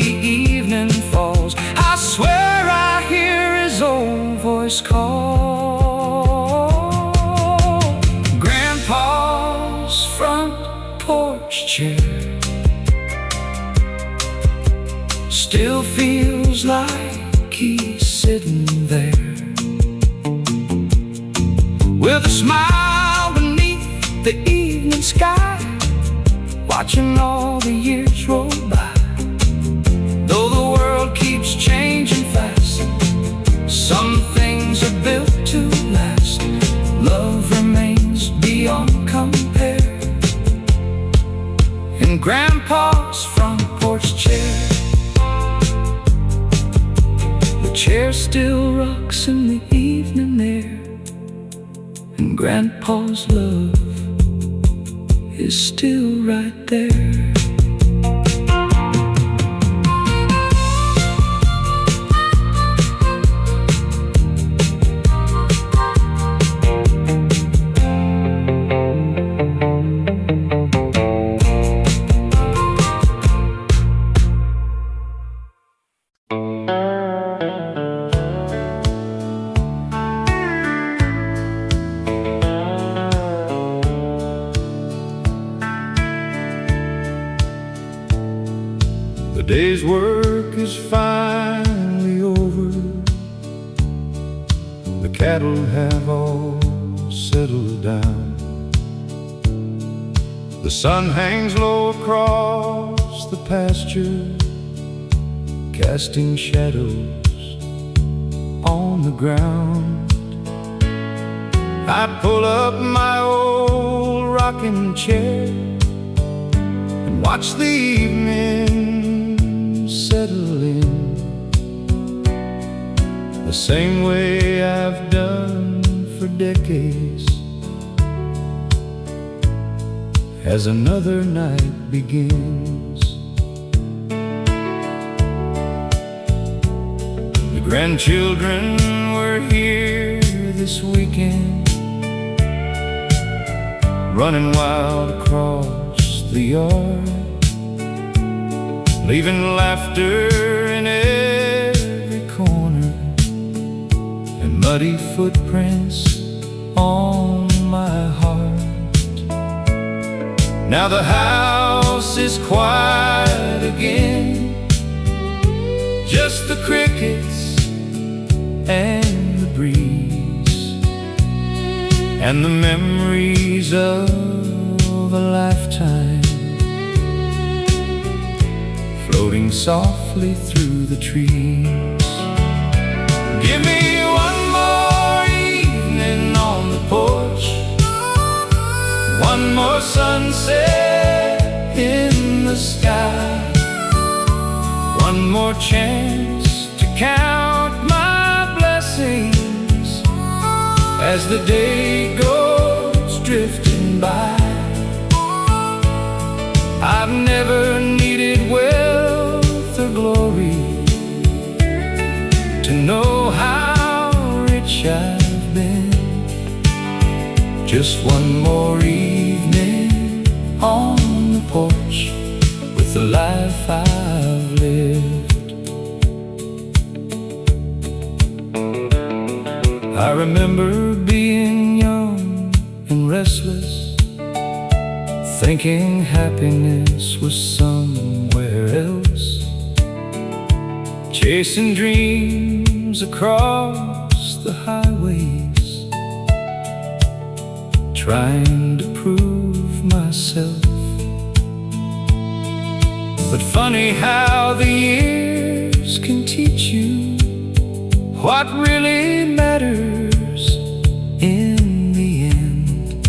evening falls, I swear I hear his old voice call. Grandpa's front porch chair still feels like he's sitting there with a smile beneath the evening sky, watching all the years roll by. Though the world keeps changing fast, some things are built to last. Love remains beyond compare in Grandpa's front porch chair. The chair still rocks in the evening air, and Grandpa's love is still right there. The day's work is finally over. The cattle have all settled down. The sun hangs low across the pasture, casting shadows on the ground. I pull up my old rocking chair and watch the evening settle in, the same way I've done for decades, as another night begins. The grandchildren were here this weekend, running wild across the yard, leaving laughter in every corner and muddy footprints on my heart. Now the house is quiet again, just the crickets and the breeze, and the memories of a lifetime floating softly through the trees. Give me one more evening on the porch, one more sunset in the sky, one more chance to count my blessings as the day goes drifting by. I've never needed wealth or glory to know how rich I've been. Just one more evening on the porch with the life I've lived. I remember being young and restless, thinking happiness was somewhere else, chasing dreams across the highways, trying to prove myself. But funny how the years can teach you what really matters in the end.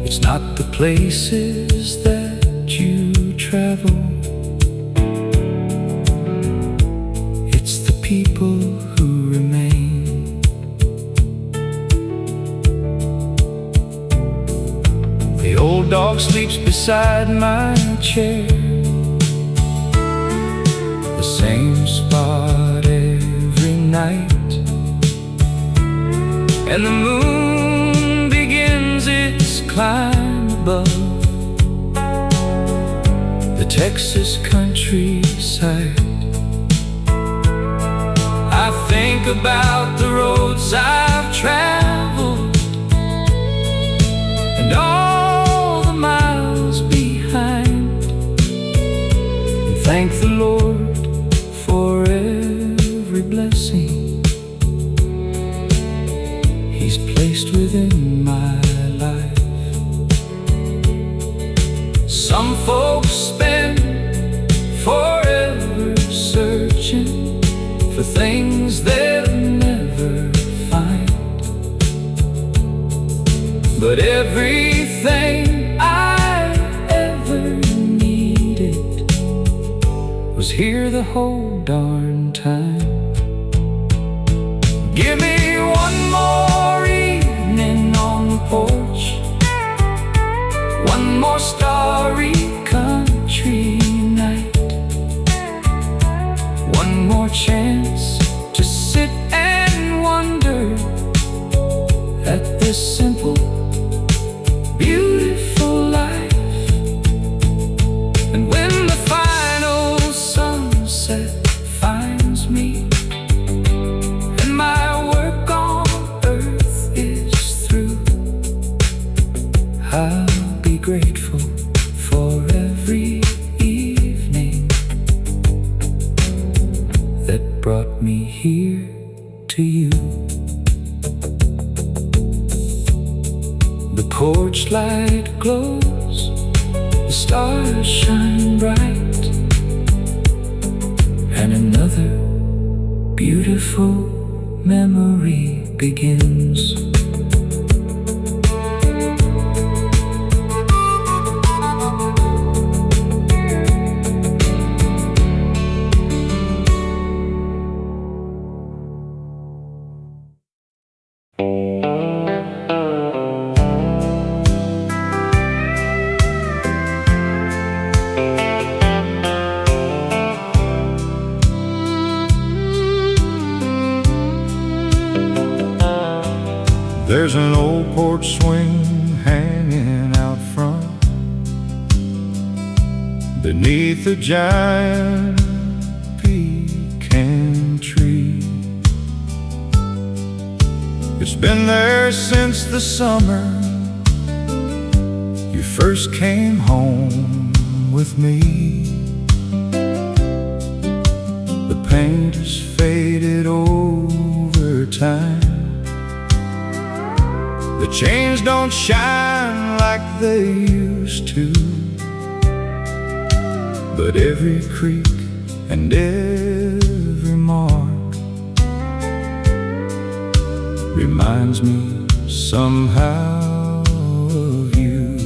It's not the places that you travel, it's the people who remain. The old dog sleeps beside my chair, same spot every night, and the moon begins its climb above the Texas countryside. I think about the roads I've traveled and all the miles behind, and thank the Lord for every blessing He's placed within my life. Some folks spend forever searching for things they'll never find, but everything I ever needed was here the whole darn time. Give me one more evening on the porch, one more starry country night, one more chance to sit and wonder at this simple, beautiful life. And when the final sunset finds me and my work on earth is through, I'll be grateful for every evening that brought me here to you. The porch light glows, the stars shine bright, and another beautiful memory begins. There's an old porch swing hanging out front beneath a giant pecan tree. It's been there since the summer you first came home with me. The paint has faded over time, the chains don't shine like they used to, but every creak and every mark reminds me somehow of you.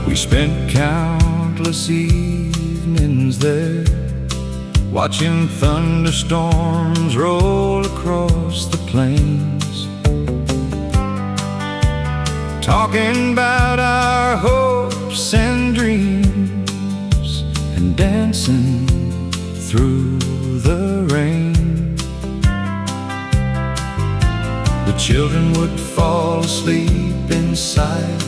We spent countless evenings there, watching thunderstorms roll across the plains, talking about our hopes and dreams, and dancing through the rain. The children would fall asleep inside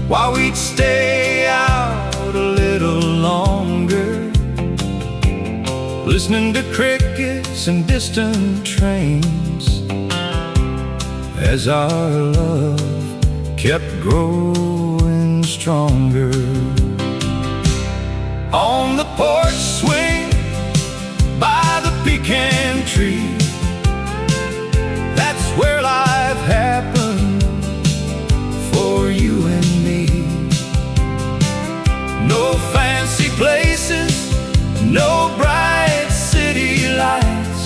while we'd stay out a little longer, listening to crickets and distant trains, as our love kept growing stronger. On the porch swing by the pecan tree, that's where life happened for you and me. No fancy places, no bright city lights,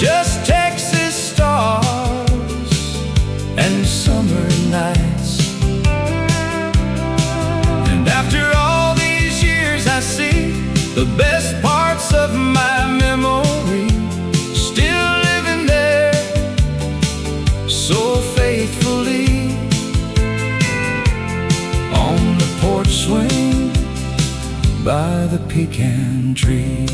just Texas stars and summer nights. And after all these years I see the best parts of my memory the pecan tree.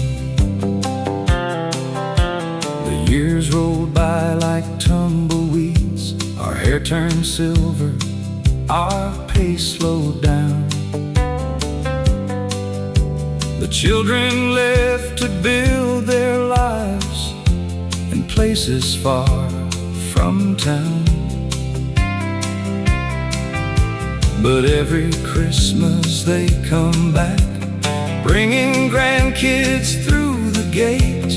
The years rolled by like tumbleweeds. Our hair turned silver, our pace slowed down. The children left to build their lives in places far from town. But every Christmas they come back, bringing grandkids through the gate.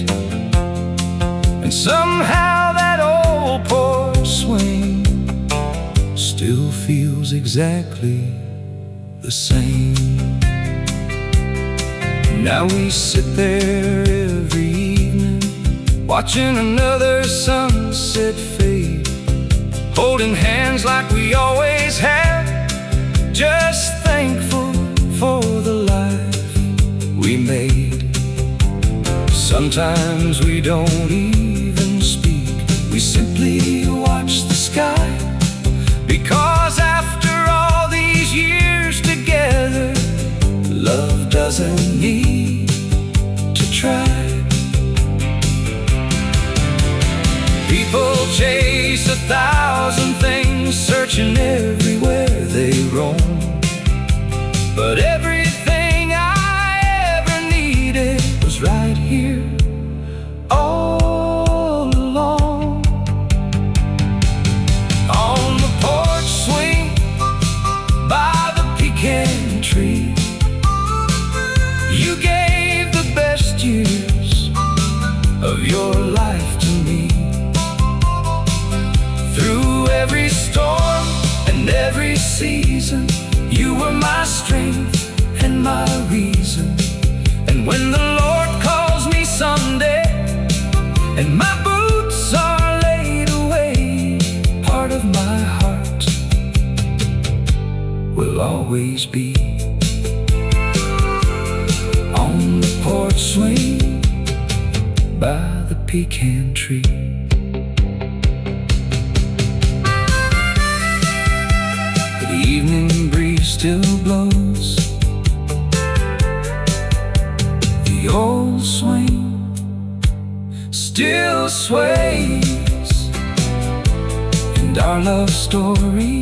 And somehow that old porch swing still feels exactly the same. Now we sit there every evening, watching another sunset fade, holding hands like we always have, just thankful for the life we made. Sometimes we don't even speak, we simply watch the sky, because after all these years together, love doesn't need to try. People chase 1,000 things, searching everywhere they roam, but everything I ever needed was right here, all along. On the porch swing by the pecan tree, you gave the best years of your life to me. Through every storm and every season, you were my strength and my reason. And when the Lord calls me someday, and my boots are laid away, part of my heart will always be on the porch swing by the pecan tree. The evening breeze still blows, the old swing still sways, and our love story